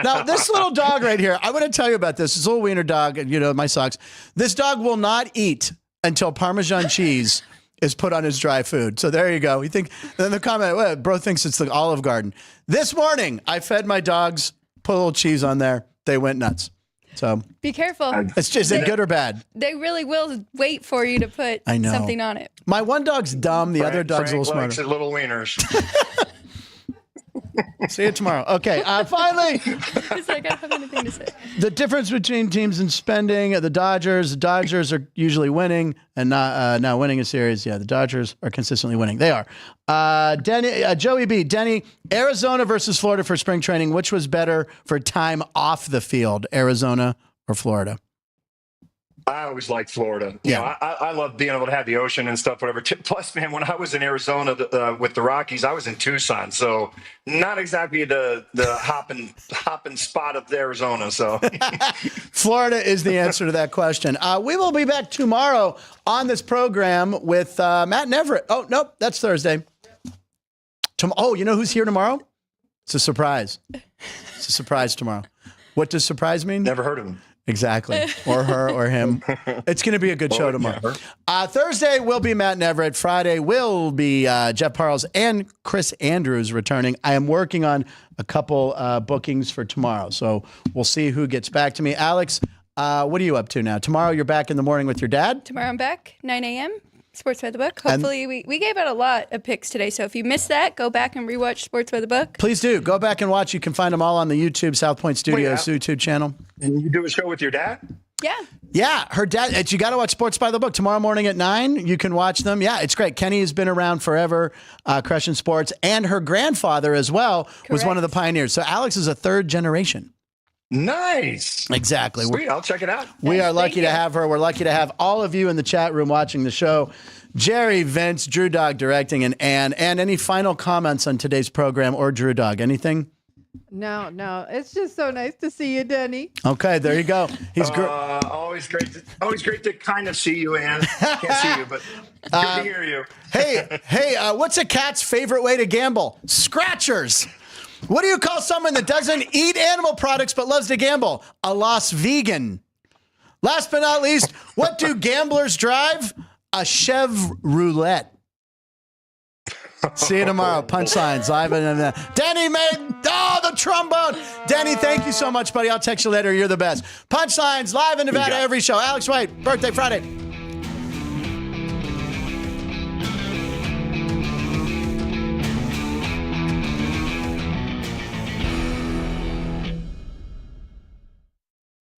Speaker 2: Now, this little dog right here, I want to tell you about this. This little wiener dog, my socks. This dog will not eat until Parmesan cheese is put on his dry food. So there you go. Then the comment, well, bro thinks it's the Olive Garden. This morning, I fed my dogs, put a little cheese on there. They went nuts. So
Speaker 4: be careful.
Speaker 2: It's just, is it good or bad?
Speaker 4: They really will wait for you to put something on it.
Speaker 2: My one dog's dumb. The other dog's a little smarter.
Speaker 5: Likes little wieners.
Speaker 2: See you tomorrow. Okay. Finally,
Speaker 4: He's like, I don't have anything to say.
Speaker 2: the difference between teams in spending. The Dodgers are usually winning and not winning a series. Yeah, the Dodgers are consistently winning. They are. Joey B. Denny, Arizona versus Florida for spring training. Which was better for time off the field, Arizona or Florida?
Speaker 5: I always liked Florida.
Speaker 2: Yeah.
Speaker 5: You know, I love being able to have the ocean and stuff, whatever. Plus, man, when I was in Arizona with the Rockies, I was in Tucson, so not exactly the hopping spot of Arizona. So
Speaker 2: Florida is the answer to that question. We will be back tomorrow on this program with Matt and Everett. Oh, nope, that's Thursday. You know who's here tomorrow? It's a surprise. It's a surprise tomorrow. What does surprise mean?
Speaker 5: never heard of him.
Speaker 2: Exactly. Or her or him. It's going to be a good show tomorrow. Thursday will be Matt and Everett. Friday will be Jeff Parles and Chris Andrews returning. I am working on a couple bookings for tomorrow, so we'll see who gets back to me. Alex, what are you up to now? Tomorrow you're back in the morning with your dad?
Speaker 4: Tomorrow I'm back, 9 a.m., Sports by the Book. Hopefully, we gave out a lot of picks today, so if you missed that, go back and rewatch Sports by the Book.
Speaker 2: Please do. Go back and watch. You can find them all on the YouTube, South Point Studios YouTube channel.
Speaker 5: And you do a show with your dad?
Speaker 4: Yeah.
Speaker 2: Yeah, her dad. You got to watch Sports by the Book tomorrow morning at 9. You can watch them. Yeah, it's great. Kenny has been around forever, crushing sports, and her grandfather as well was one of the pioneers. So Alex is a third generation.
Speaker 5: Nice.
Speaker 2: Exactly.
Speaker 5: Sweet. I'll check it out.
Speaker 2: We are lucky to have her. We're lucky to have all of you in the chat room watching the show. Jerry, Vince, Drew Dog directing, and Ann. And any final comments on today's program or Drew Dog? Anything?
Speaker 6: No. It's just so nice to see you, Denny.
Speaker 2: Okay, there you go. He's
Speaker 5: always great to kind of see you, Ann. Can't see you, but good to hear you.
Speaker 2: Hey, what's a cat's favorite way to gamble? Scratchers. What do you call someone that doesn't eat animal products but loves to gamble? A lost vegan. Last but not least, what do gamblers drive? A Chevrolet. See you tomorrow. Punchlines live and Denny made the trombone. Denny, thank you so much, buddy. I'll text you later. You're the best. Punchlines live in Nevada every show. Alex White, birthday Friday.